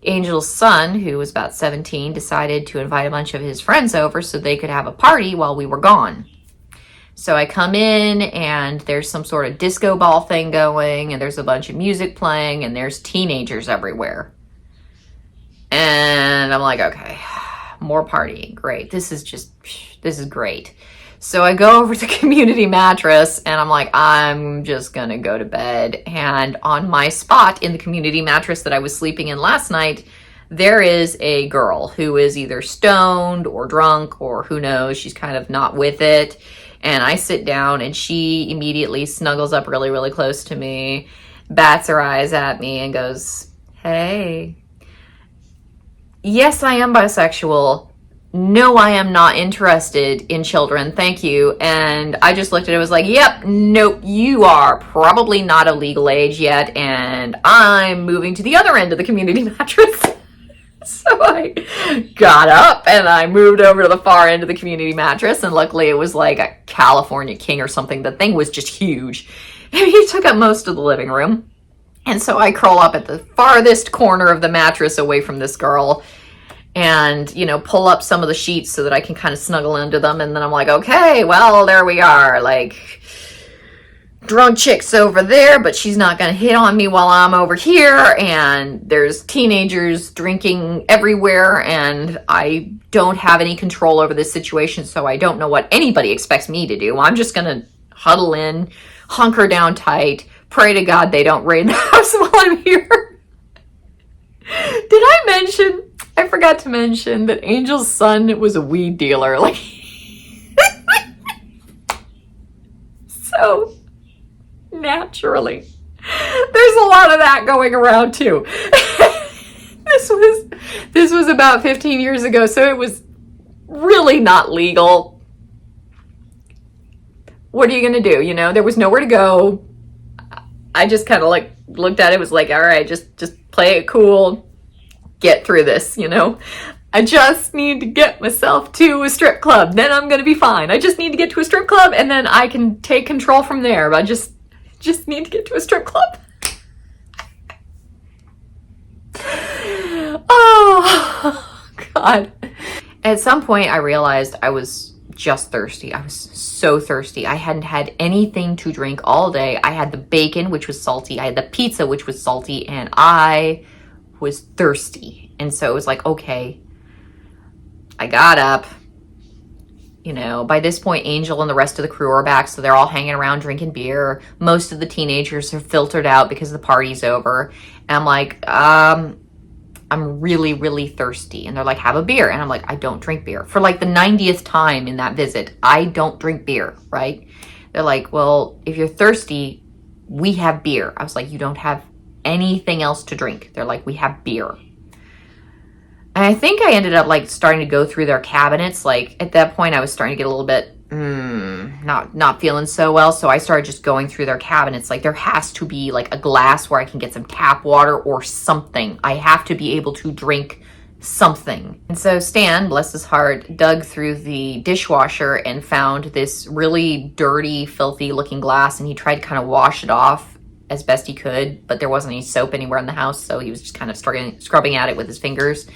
Angel's son, who was about 17, decided to invite a bunch of his friends over so they could have a party while we were gone. So I come in and there's some sort of disco ball thing going and there's a bunch of music playing and there's teenagers everywhere. And I'm like, okay, more partying. Great. This is great. So I go over to Community Mattress and I'm like, I'm just going to go to bed. And on my spot in the Community Mattress that I was sleeping in last night, there is a girl who is either stoned or drunk or who knows, she's kind of not with it. And I sit down and she immediately snuggles up really, really close to me, bats her eyes at me and goes, hey, yes, I am bisexual. No, I am not interested in children. Thank you. And I just looked at it and was like, yep, nope, you are probably not of legal age yet. And I'm moving to the other end of the Community Mattress. So I got up and I moved over to the far end of the Community Mattress. And luckily it was like a California King or something. The thing was just huge. And he took up most of the living room. And so I curl up at the farthest corner of the mattress away from this girl and, you know, pull up some of the sheets so that I can kind of snuggle into them. And then I'm like, okay, well, there we are. Like, drunk chick's over there, but she's not going to hit on me while I'm over here. And there's teenagers drinking everywhere. And I don't have any control over this situation. So I don't know what anybody expects me to do. I'm just going to huddle in, hunker down tight, pray to God they don't raid the house while I'm here. Did I mention? I forgot to mention that Angel's son was a weed dealer. Like, so naturally, there's a lot of that going around too. This was about 15 years ago, so it was really not legal. What are you gonna do? You know, there was nowhere to go. I just kind of like looked at it, was like, all right, just play it cool. Get through this, you know. I just need to get myself to a strip club. Then I'm going to be fine. I just need to get to a strip club and then I can take control from there. I just need to get to a strip club. Oh, God. At some point, I realized I was just thirsty. I was so thirsty. I hadn't had anything to drink all day. I had the bacon, which was salty. I had the pizza, which was salty. And I was thirsty. And so it was like, okay, I got up. You know, by this point, Angel and the rest of the crew are back, so they're all hanging around drinking beer. Most of the teenagers are filtered out because the party's over. And I'm like, I'm really, really thirsty. And they're like, have a beer. And I'm like, I don't drink beer. For like the 90th time in that visit, I don't drink beer, right? They're like, well, if you're thirsty, we have beer. I was like, you don't have anything else to drink. They're like, we have beer. And I think I ended up like starting to go through their cabinets. Like at that point I was starting to get a little bit not feeling so well. So I started just going through their cabinets. Like there has to be like a glass where I can get some tap water or something. I have to be able to drink something. And so Stan, bless his heart, dug through the dishwasher and found this really dirty, filthy looking glass. And he tried to kind of wash it off as best he could, but there wasn't any soap anywhere in the house, so he was just kind of scrubbing at it with his fingers.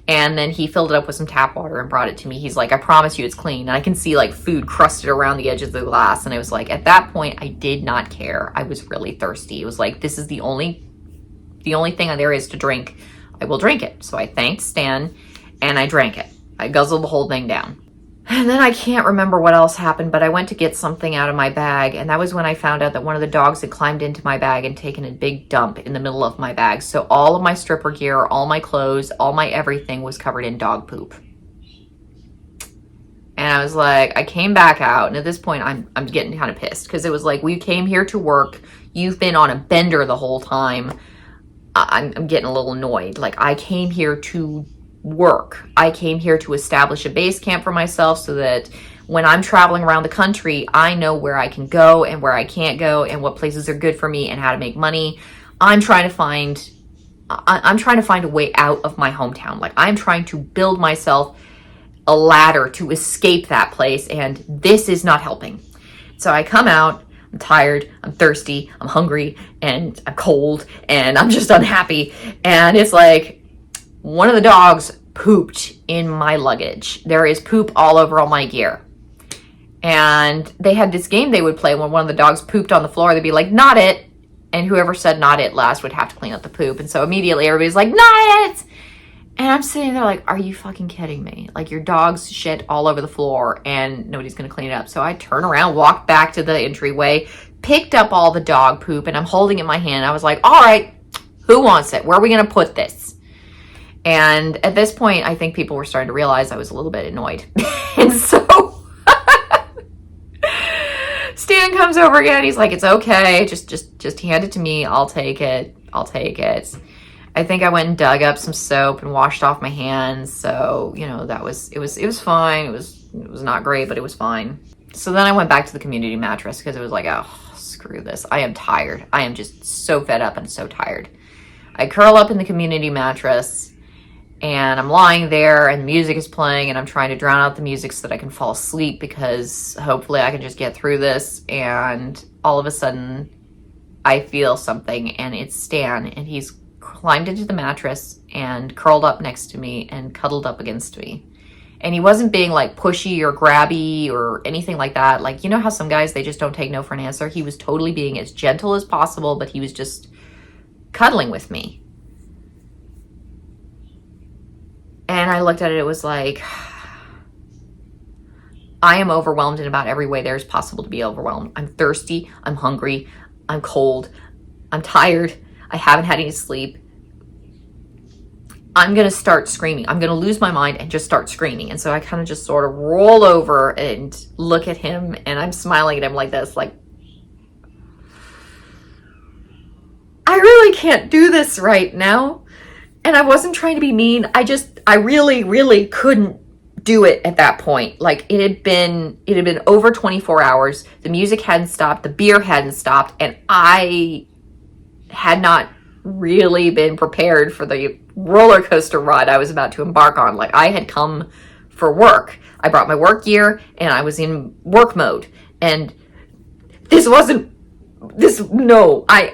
And then he filled it up with some tap water and brought it to me. He's like, I promise you it's clean. And I can see like food crusted around the edges of the glass. And I was like, at that point, I did not care. I was really thirsty. It was like, this is the only thing there is to drink. I will drink it. So I thanked Stan and I drank it. I guzzled the whole thing down. And then I can't remember what else happened, but I went to get something out of my bag. And that was when I found out that one of the dogs had climbed into my bag and taken a big dump in the middle of my bag. So all of my stripper gear, all my clothes, all my everything was covered in dog poop. And I was like, I came back out. And at this point, I'm getting kind of pissed because it was like, we came here to work. You've been on a bender the whole time. I'm getting a little annoyed. Like I came here to work. I came here to establish a base camp for myself so that when I'm traveling around the country, I know where I can go and where I can't go and what places are good for me and how to make money. I'm trying to find a way out of my hometown. Like, I'm trying to build myself a ladder to escape that place, and this is not helping. So I come out, I'm tired, I'm thirsty, I'm hungry, and I'm cold, and I'm just unhappy. And it's like, one of the dogs pooped in my luggage. There is poop all over all my gear. And they had this game they would play when one of the dogs pooped on the floor. They'd be like, not it. And whoever said not it last would have to clean up the poop. And so immediately everybody's like, not it. And I'm sitting there like, are you fucking kidding me? Like, your dog's shit all over the floor and nobody's going to clean it up. So I turn around, walked back to the entryway, picked up all the dog poop, and I'm holding it in my hand. I was like, all right, who wants it? Where are we going to put this? And at this point, I think people were starting to realize I was a little bit annoyed. And so Stan comes over again. He's like, it's okay. Just hand it to me. I'll take it. I think I went and dug up some soap and washed off my hands. So, you know, it was fine. It was not great, but it was fine. So then I went back to the community mattress because it was like, oh, screw this. I am tired. I am just so fed up and so tired. I curl up in the community mattress and I'm lying there and the music is playing and I'm trying to drown out the music so that I can fall asleep because hopefully I can just get through this. And all of a sudden I feel something, and it's Stan, and he's climbed into the mattress and curled up next to me and cuddled up against me. And he wasn't being like pushy or grabby or anything like that. Like, you know how some guys, they just don't take no for an answer? He was totally being as gentle as possible, but he was just cuddling with me. And I looked at it, it was like, I am overwhelmed in about every way there's possible to be overwhelmed. I'm thirsty, I'm hungry, I'm cold, I'm tired, I haven't had any sleep. I'm going to start screaming. I'm going to lose my mind and just start screaming. And so I kind of just sort of roll over and look at him, and I'm smiling at him like this, like, I really can't do this right now. And I wasn't trying to be mean. I really, really couldn't do it at that point. Like, it had been over 24 hours. The music hadn't stopped. The beer hadn't stopped. And I had not really been prepared for the roller coaster ride I was about to embark on. Like, I had come for work. I brought my work gear and I was in work mode. And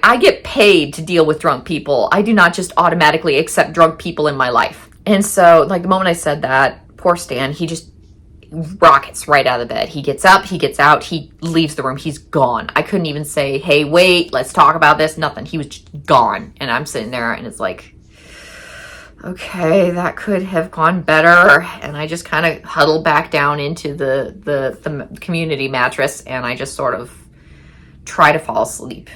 I get paid to deal with drunk people. I do not just automatically accept drunk people in my life. And so, like, the moment I said that, poor Stan, he just rockets right out of the bed. He gets up, he gets out, he leaves the room, he's gone. I couldn't even say, hey, wait, let's talk about this, nothing. He was just gone. And I'm sitting there and it's like, okay, that could have gone better. And I just kind of huddled back down into the community mattress, and I just sort of try to fall asleep.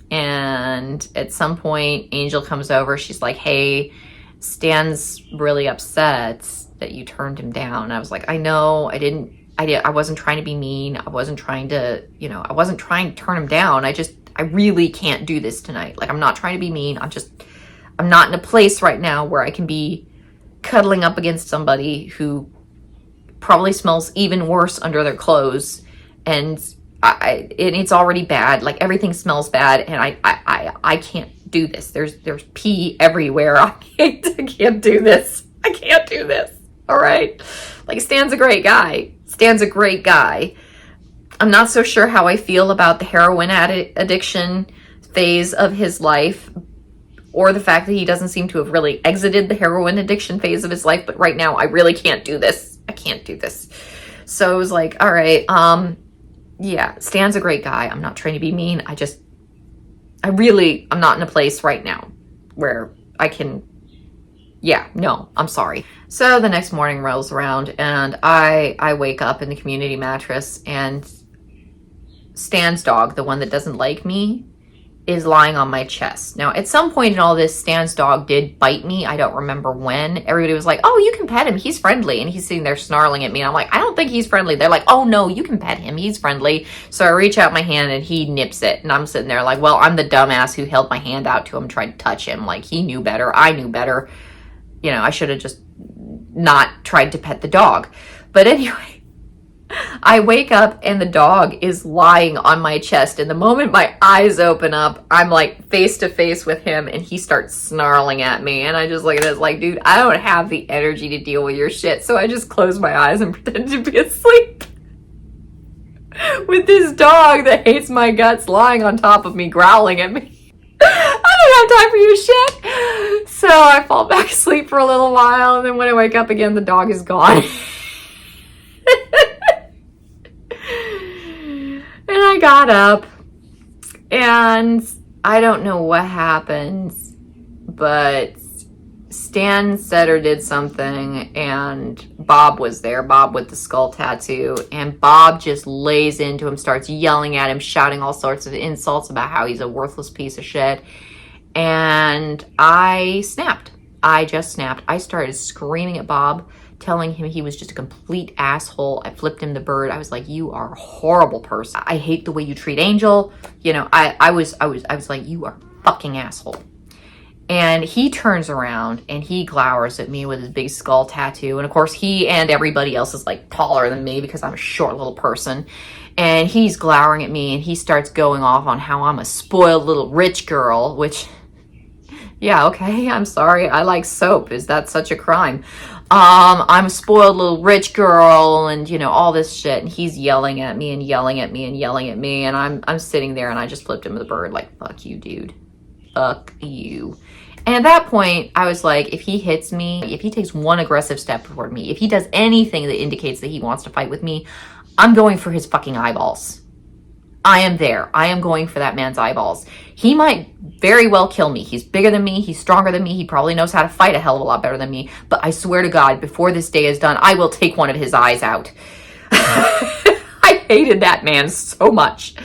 And at some point, Angel comes over. She's like, hey, Stan's really upset that you turned him down. And I was like, I know, I wasn't trying to be mean. I wasn't trying to turn him down. I really can't do this tonight. Like, I'm not trying to be mean. I'm not in a place right now where I can be cuddling up against somebody who probably smells even worse under their clothes. And it's already bad. Like, everything smells bad, and I can't do this. There's pee everywhere. I can't do this. I can't do this. All right. Like, Stan's a great guy. I'm not so sure how I feel about the heroin addiction phase of his life, or the fact that he doesn't seem to have really exited the heroin addiction phase of his life. But right now, I really can't do this. I can't do this. So I was like, all right, yeah, Stan's a great guy. I'm not trying to be mean. I'm not in a place right now where I can, I'm sorry. So the next morning rolls around, and I wake up in the community mattress, and Stan's dog, the one that doesn't like me, is lying on my chest. Now, at some point in all this, Stan's dog did bite me. I don't remember when. Everybody was like, oh, you can pet him. He's friendly. And he's sitting there snarling at me. And I'm like, I don't think he's friendly. They're like, oh, no, you can pet him. He's friendly. So I reach out my hand and he nips it. And I'm sitting there like, well, I'm the dumbass who held my hand out to him, tried to touch him. Like, he knew better. I knew better. You know, I should have just not tried to pet the dog. But anyway, I wake up and the dog is lying on my chest. And the moment my eyes open up, I'm like face to face with him and he starts snarling at me. And I just look at this like, dude, I don't have the energy to deal with your shit. So I just close my eyes and pretend to be asleep with this dog that hates my guts lying on top of me, growling at me. I don't have time for your shit. So I fall back asleep for a little while. And then when I wake up again, the dog is gone. And I got up and I don't know what happened, but Stan said or did something and Bob was there, Bob with the skull tattoo, and Bob just lays into him, starts yelling at him, shouting all sorts of insults about how he's a worthless piece of shit. And I snapped. I just snapped. I started screaming at Bob, telling him he was just a complete asshole. I flipped him the bird. I was like, you are a horrible person. I hate the way you treat Angel. You know, I was like, you are a fucking asshole. And he turns around and he glowers at me with his big skull tattoo. And of course, he and everybody else is like taller than me because I'm a short little person. And he's glowering at me and he starts going off on how I'm a spoiled little rich girl, which, yeah, okay, I'm sorry. I like soap. Is that such a crime? I'm a spoiled little rich girl and, you know, all this shit. And he's yelling at me and yelling at me and yelling at me. And I'm sitting there and I just flipped him the bird like, fuck you, dude. Fuck you. And at that point, I was like, if he hits me, if he takes one aggressive step toward me, if he does anything that indicates that he wants to fight with me, I'm going for his fucking eyeballs. I am there. I am going for that man's eyeballs. He might very well kill me. He's bigger than me. He's stronger than me. He probably knows how to fight a hell of a lot better than me. But I swear to God, before this day is done, I will take one of his eyes out. I hated that man so much.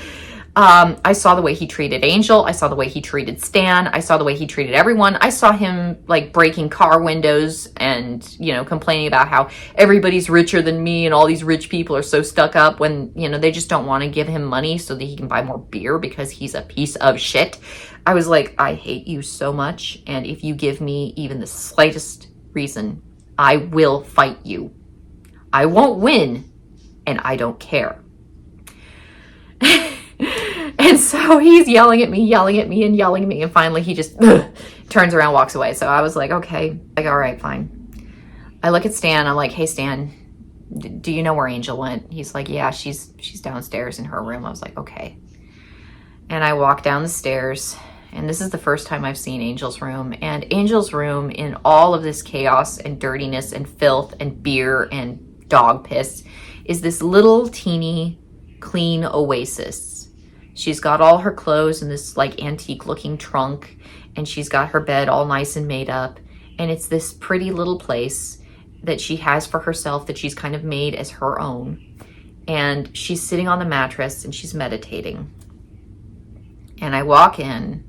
I saw the way he treated Angel. I saw the way he treated Stan. I saw the way he treated everyone. I saw him like breaking car windows and, you know, complaining about how everybody's richer than me and all these rich people are so stuck up when, you know, they just don't want to give him money so that he can buy more beer because he's a piece of shit. I was like, I hate you so much. And if you give me even the slightest reason, I will fight you. I won't win and I don't care. And so he's yelling at me and yelling at me. And finally he just turns around, walks away. So I was like, okay, like, all right, fine. I look at Stan. I'm like, hey, Stan, do you know where Angel went? He's like, yeah, she's downstairs in her room. I was like, okay. And I walk down the stairs. And this is the first time I've seen Angel's room. And Angel's room, in all of this chaos and dirtiness and filth and beer and dog piss, is this little teeny clean oasis. She's got all her clothes in this like antique looking trunk, and she's got her bed all nice and made up. And it's this pretty little place that she has for herself that she's kind of made as her own. And she's sitting on the mattress and she's meditating. And I walk in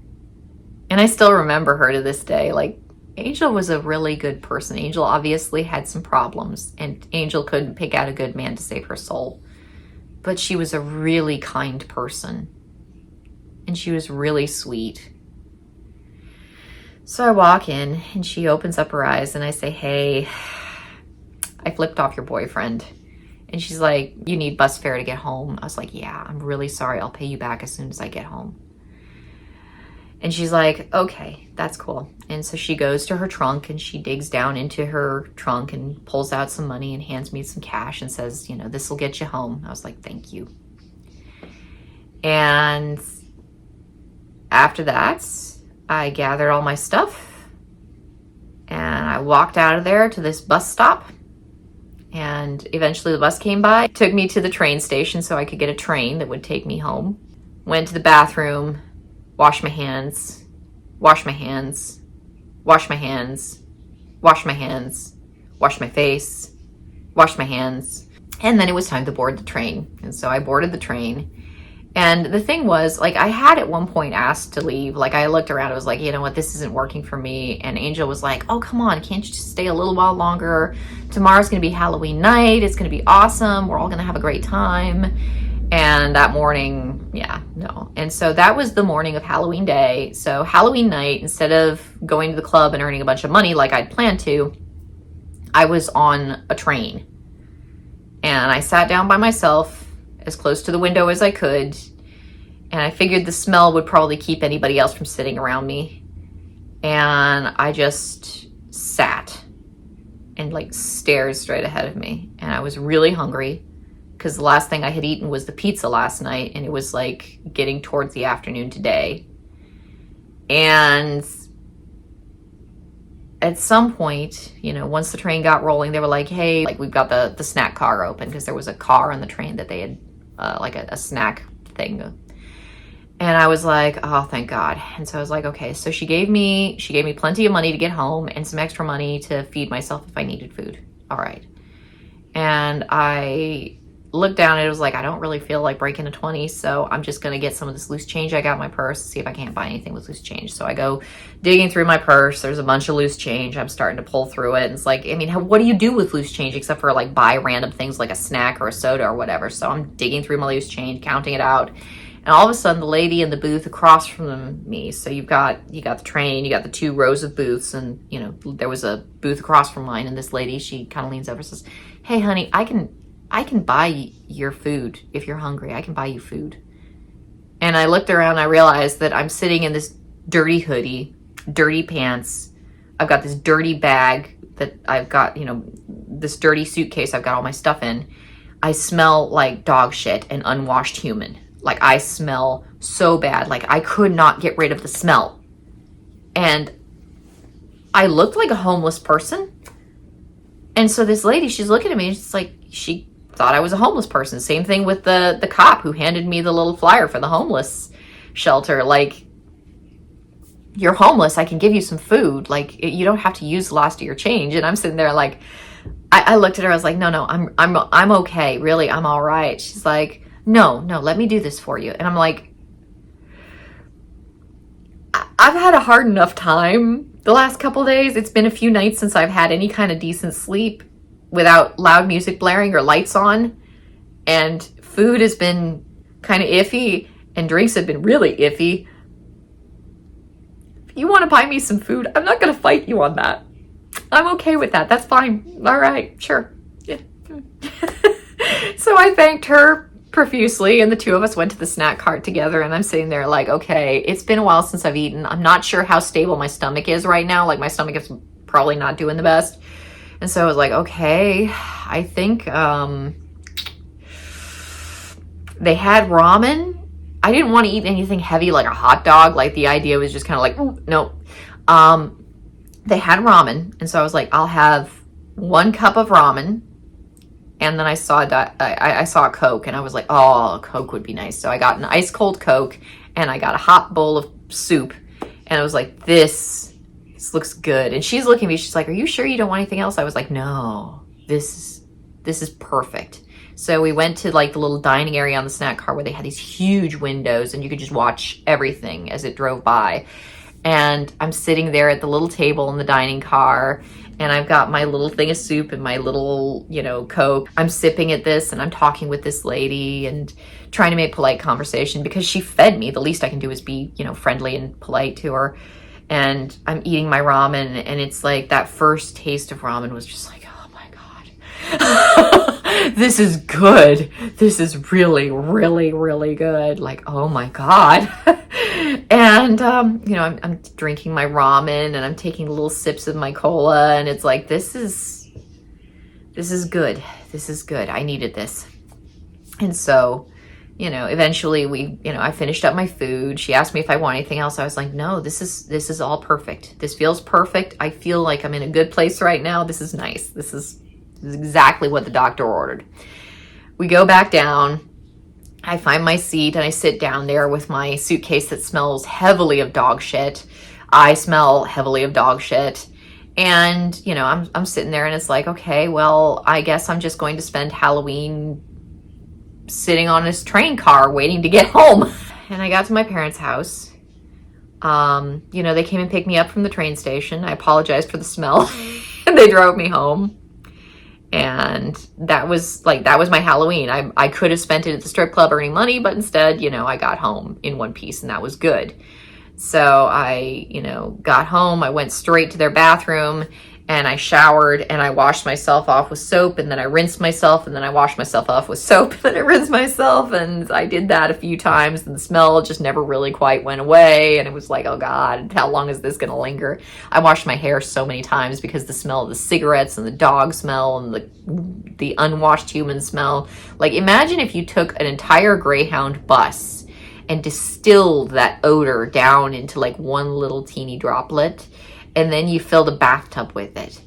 and I still remember her to this day. Like, Angel was a really good person. Angel obviously had some problems and Angel couldn't pick out a good man to save her soul. But she was a really kind person. And she was really sweet. So I walk in and she opens up her eyes and I say, hey, I flipped off your boyfriend. And she's like, you need bus fare to get home. I was like, yeah, I'm really sorry. I'll pay you back as soon as I get home. And she's like, okay, that's cool. And so she goes to her trunk and she digs down into her trunk and pulls out some money and hands me some cash and says, you know, this will get you home. I was like, thank you. And after that, I gathered all my stuff and I walked out of there to this bus stop. And eventually the bus came by, took me to the train station so I could get a train that would take me home. Went to the bathroom, washed my hands, washed my hands, washed my hands, washed my hands, washed my face, washed my hands. And then it was time to board the train. And so I boarded the train. And the thing was, like, I had at one point asked to leave. Like, I looked around, I was like, you know what, this isn't working for me. And Angel was like, oh, come on, can't you just stay a little while longer? Tomorrow's gonna be Halloween night, it's gonna be awesome, we're all gonna have a great time. And that morning, yeah, no. And so that was the morning of Halloween day. So Halloween night, instead of going to the club and earning a bunch of money like I'd planned to, I was on a train. And I sat down by myself as close to the window as I could. And I figured the smell would probably keep anybody else from sitting around me. And I just sat and like stared straight ahead of me. And I was really hungry, because the last thing I had eaten was the pizza last night, and it was like getting towards the afternoon today. And at some point, you know, once the train got rolling, they were like, hey, like, we've got the snack car open, because there was a car on the train that they had like a snack thing. And I was like, oh, thank God. And so I was like, okay. So she gave me plenty of money to get home and some extra money to feed myself if I needed food. All right. And I looked down and it was like, I don't really feel like breaking a 20, so I'm just going to get some of this loose change I got in my purse, see if I can't buy anything with loose change. So I go digging through my purse. There's a bunch of loose change. I'm starting to pull through it. And it's like, I mean, what do you do with loose change except for like buy random things like a snack or a soda or whatever? So I'm digging through my loose change, counting it out. And all of a sudden, the lady in the booth across from me, so you got the train, you got the 2 rows of booths, and, you know, there was a booth across from mine, and this lady, she kind of leans over and says, hey, honey, I can buy your food if you're hungry. I can buy you food. And I looked around, I realized that I'm sitting in this dirty hoodie, dirty pants. I've got this dirty bag that I've got, you know, this dirty suitcase I've got all my stuff in. I smell like dog shit and unwashed human. Like, I smell so bad. Like, I could not get rid of the smell. And I looked like a homeless person. And so this lady, she's looking at me, and she's like, she thought I was a homeless person. Same thing with the cop who handed me the little flyer for the homeless shelter. Like, you're homeless, I can give you some food. Like, you don't have to use the last of your change. And I'm sitting there like, I looked at her, I was like, no, I'm okay. Really, I'm all right. She's like, no, let me do this for you. And I'm like, I've had a hard enough time the last couple days. It's been a few nights since I've had any kind of decent sleep without loud music blaring or lights on. And food has been kind of iffy, and drinks have been really iffy. If you want to buy me some food, I'm not going to fight you on that. I'm okay with that. That's fine. All right, sure. Yeah. So I thanked her profusely, and the 2 of us went to the snack cart together, and I'm sitting there like, okay, it's been a while since I've eaten. I'm not sure how stable my stomach is right now. Like, my stomach is probably not doing the best. And so I was like, okay, I think they had ramen. I didn't want to eat anything heavy like a hot dog. Like, the idea was just kind of like, no. They had ramen, and so I was like, I'll have 1 cup of ramen. And then I saw a Coke, and I was like, oh, a Coke would be nice. So I got an ice cold Coke, and I got a hot bowl of soup, and I was like, this looks good. And she's looking at me, she's like, are you sure you don't want anything else? I was like, no, this is perfect. So we went to like the little dining area on the snack car where they had these huge windows, and you could just watch everything as it drove by. And I'm sitting there at the little table in the dining car, and I've got my little thing of soup and my little, you know, Coke. I'm sipping at this, and I'm talking with this lady and trying to make polite conversation because she fed me. The least I can do is be, you know, friendly and polite to her. And I'm eating my ramen, and it's like that first taste of ramen was just like, oh my God, this is good. This is really, really, really good. Like, oh my God. And, you know, I'm drinking my ramen, and I'm taking little sips of my cola, and it's like, this is good. This is good. I needed this. And so, you know, eventually I finished up my food. She asked me if I want anything else. I was like, no, this is all perfect. This feels perfect. I feel like I'm in a good place right now. This is nice. This is exactly what the doctor ordered. We go back down. I find my seat, and I sit down there with my suitcase that smells heavily of dog shit. I smell heavily of dog shit. And, you know, I'm sitting there, and it's like, okay, well, I guess I'm just going to spend Halloween sitting on this train car waiting to get home. And I got to my parents' house. You know, they came and picked me up from the train station. I apologized for the smell. And they drove me home. And that was my Halloween. I could have spent it at the strip club earning money, but instead, I got home in one piece, and that was good. So I, got home, I went straight to their bathroom, and I showered, and I washed myself off with soap, and then I rinsed myself, and then I washed myself off with soap, and then I rinsed myself, and I did that a few times, and the smell just never really quite went away, and it was like, oh God, how long is this gonna linger? I washed my hair so many times because the smell of the cigarettes, and the dog smell, and the unwashed human smell. Like, imagine if you took an entire Greyhound bus and distilled that odor down into like one little teeny droplet, and then you filled a bathtub with it.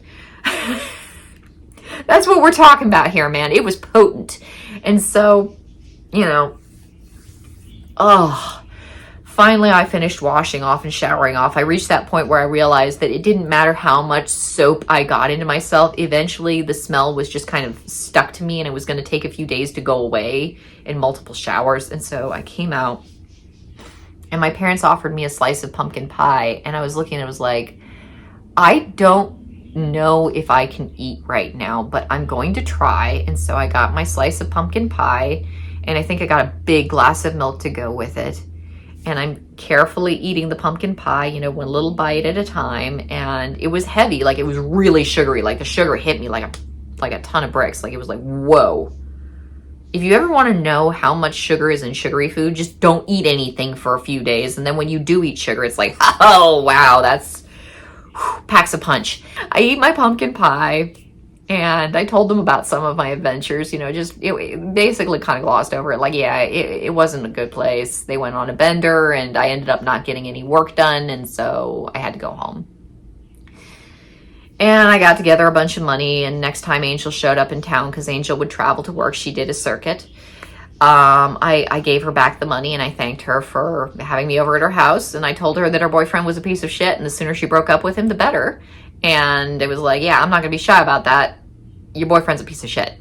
That's what we're talking about here, man. It was potent. And so, finally I finished washing off and showering off. I reached that point where I realized that it didn't matter how much soap I got into myself. Eventually the smell was just kind of stuck to me, and it was going to take a few days to go away in multiple showers. And so I came out, and my parents offered me a slice of pumpkin pie, and I was looking and it was like, I don't know if I can eat right now, but I'm going to try. And so I got my slice of pumpkin pie, and I think I got a big glass of milk to go with it. And I'm carefully eating the pumpkin pie, one little bite at a time. And it was heavy, like it was really sugary. Like the sugar hit me like a ton of bricks. Like it was like, whoa. If you ever want to know how much sugar is in sugary food, just don't eat anything for a few days. And then when you do eat sugar, it's like, oh, wow, that's packs a punch. I eat my pumpkin pie, and I told them about some of my adventures, it basically kind of glossed over it. Like, yeah, it wasn't a good place. They went on a bender, and I ended up not getting any work done, and so I had to go home. And I got together a bunch of money, and next time Angel showed up in town, because Angel would travel to work, she did a circuit. I gave her back the money, and I thanked her for having me over at her house, and I told her that her boyfriend was a piece of shit, and the sooner she broke up with him, the better. And it was like, yeah, I'm not gonna be shy about that. Your boyfriend's a piece of shit.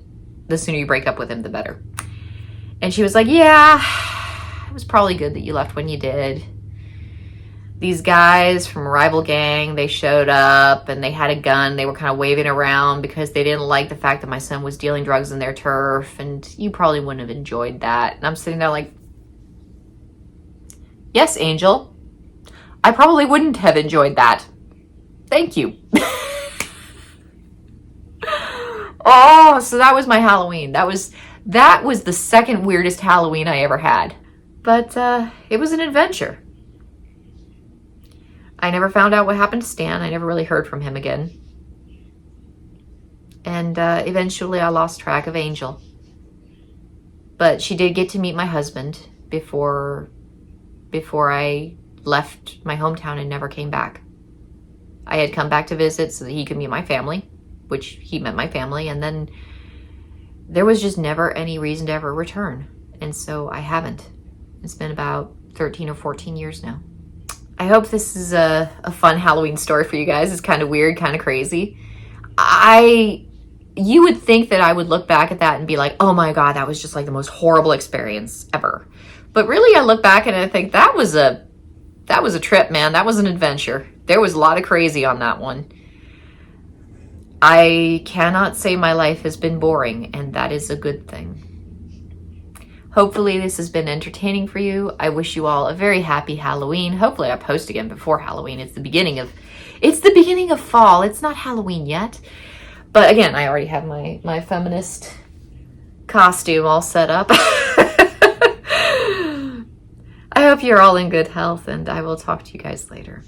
The sooner you break up with him, the better. And she was like, yeah, it was probably good that you left when you did. These guys from a rival gang, they showed up, and they had a gun. They were kind of waving around because they didn't like the fact that my son was dealing drugs in their turf, and you probably wouldn't have enjoyed that. And I'm sitting there like, yes, Angel, I probably wouldn't have enjoyed that. Thank you. Oh, so that was my Halloween. That was the second weirdest Halloween I ever had. But it was an adventure. I never found out what happened to Stan. I never really heard from him again. And eventually I lost track of Angel. But she did get to meet my husband before I left my hometown and never came back. I had come back to visit so that he could meet my family, which he met my family, and then there was just never any reason to ever return. And so I haven't. It's been about 13 or 14 years now. I hope this is a fun Halloween story for you guys. It's kind of weird, kind of crazy. You would think that I would look back at that and be like, oh my God, that was just like the most horrible experience ever. But really, I look back and I think that was a trip, man. That was an adventure. There was a lot of crazy on that one. I cannot say my life has been boring, and that is a good thing. Hopefully this has been entertaining for you. I wish you all a very happy Halloween. Hopefully I post again before Halloween. It's the beginning of fall. It's not Halloween yet. But again, I already have my feminist costume all set up. I hope you're all in good health, and I will talk to you guys later.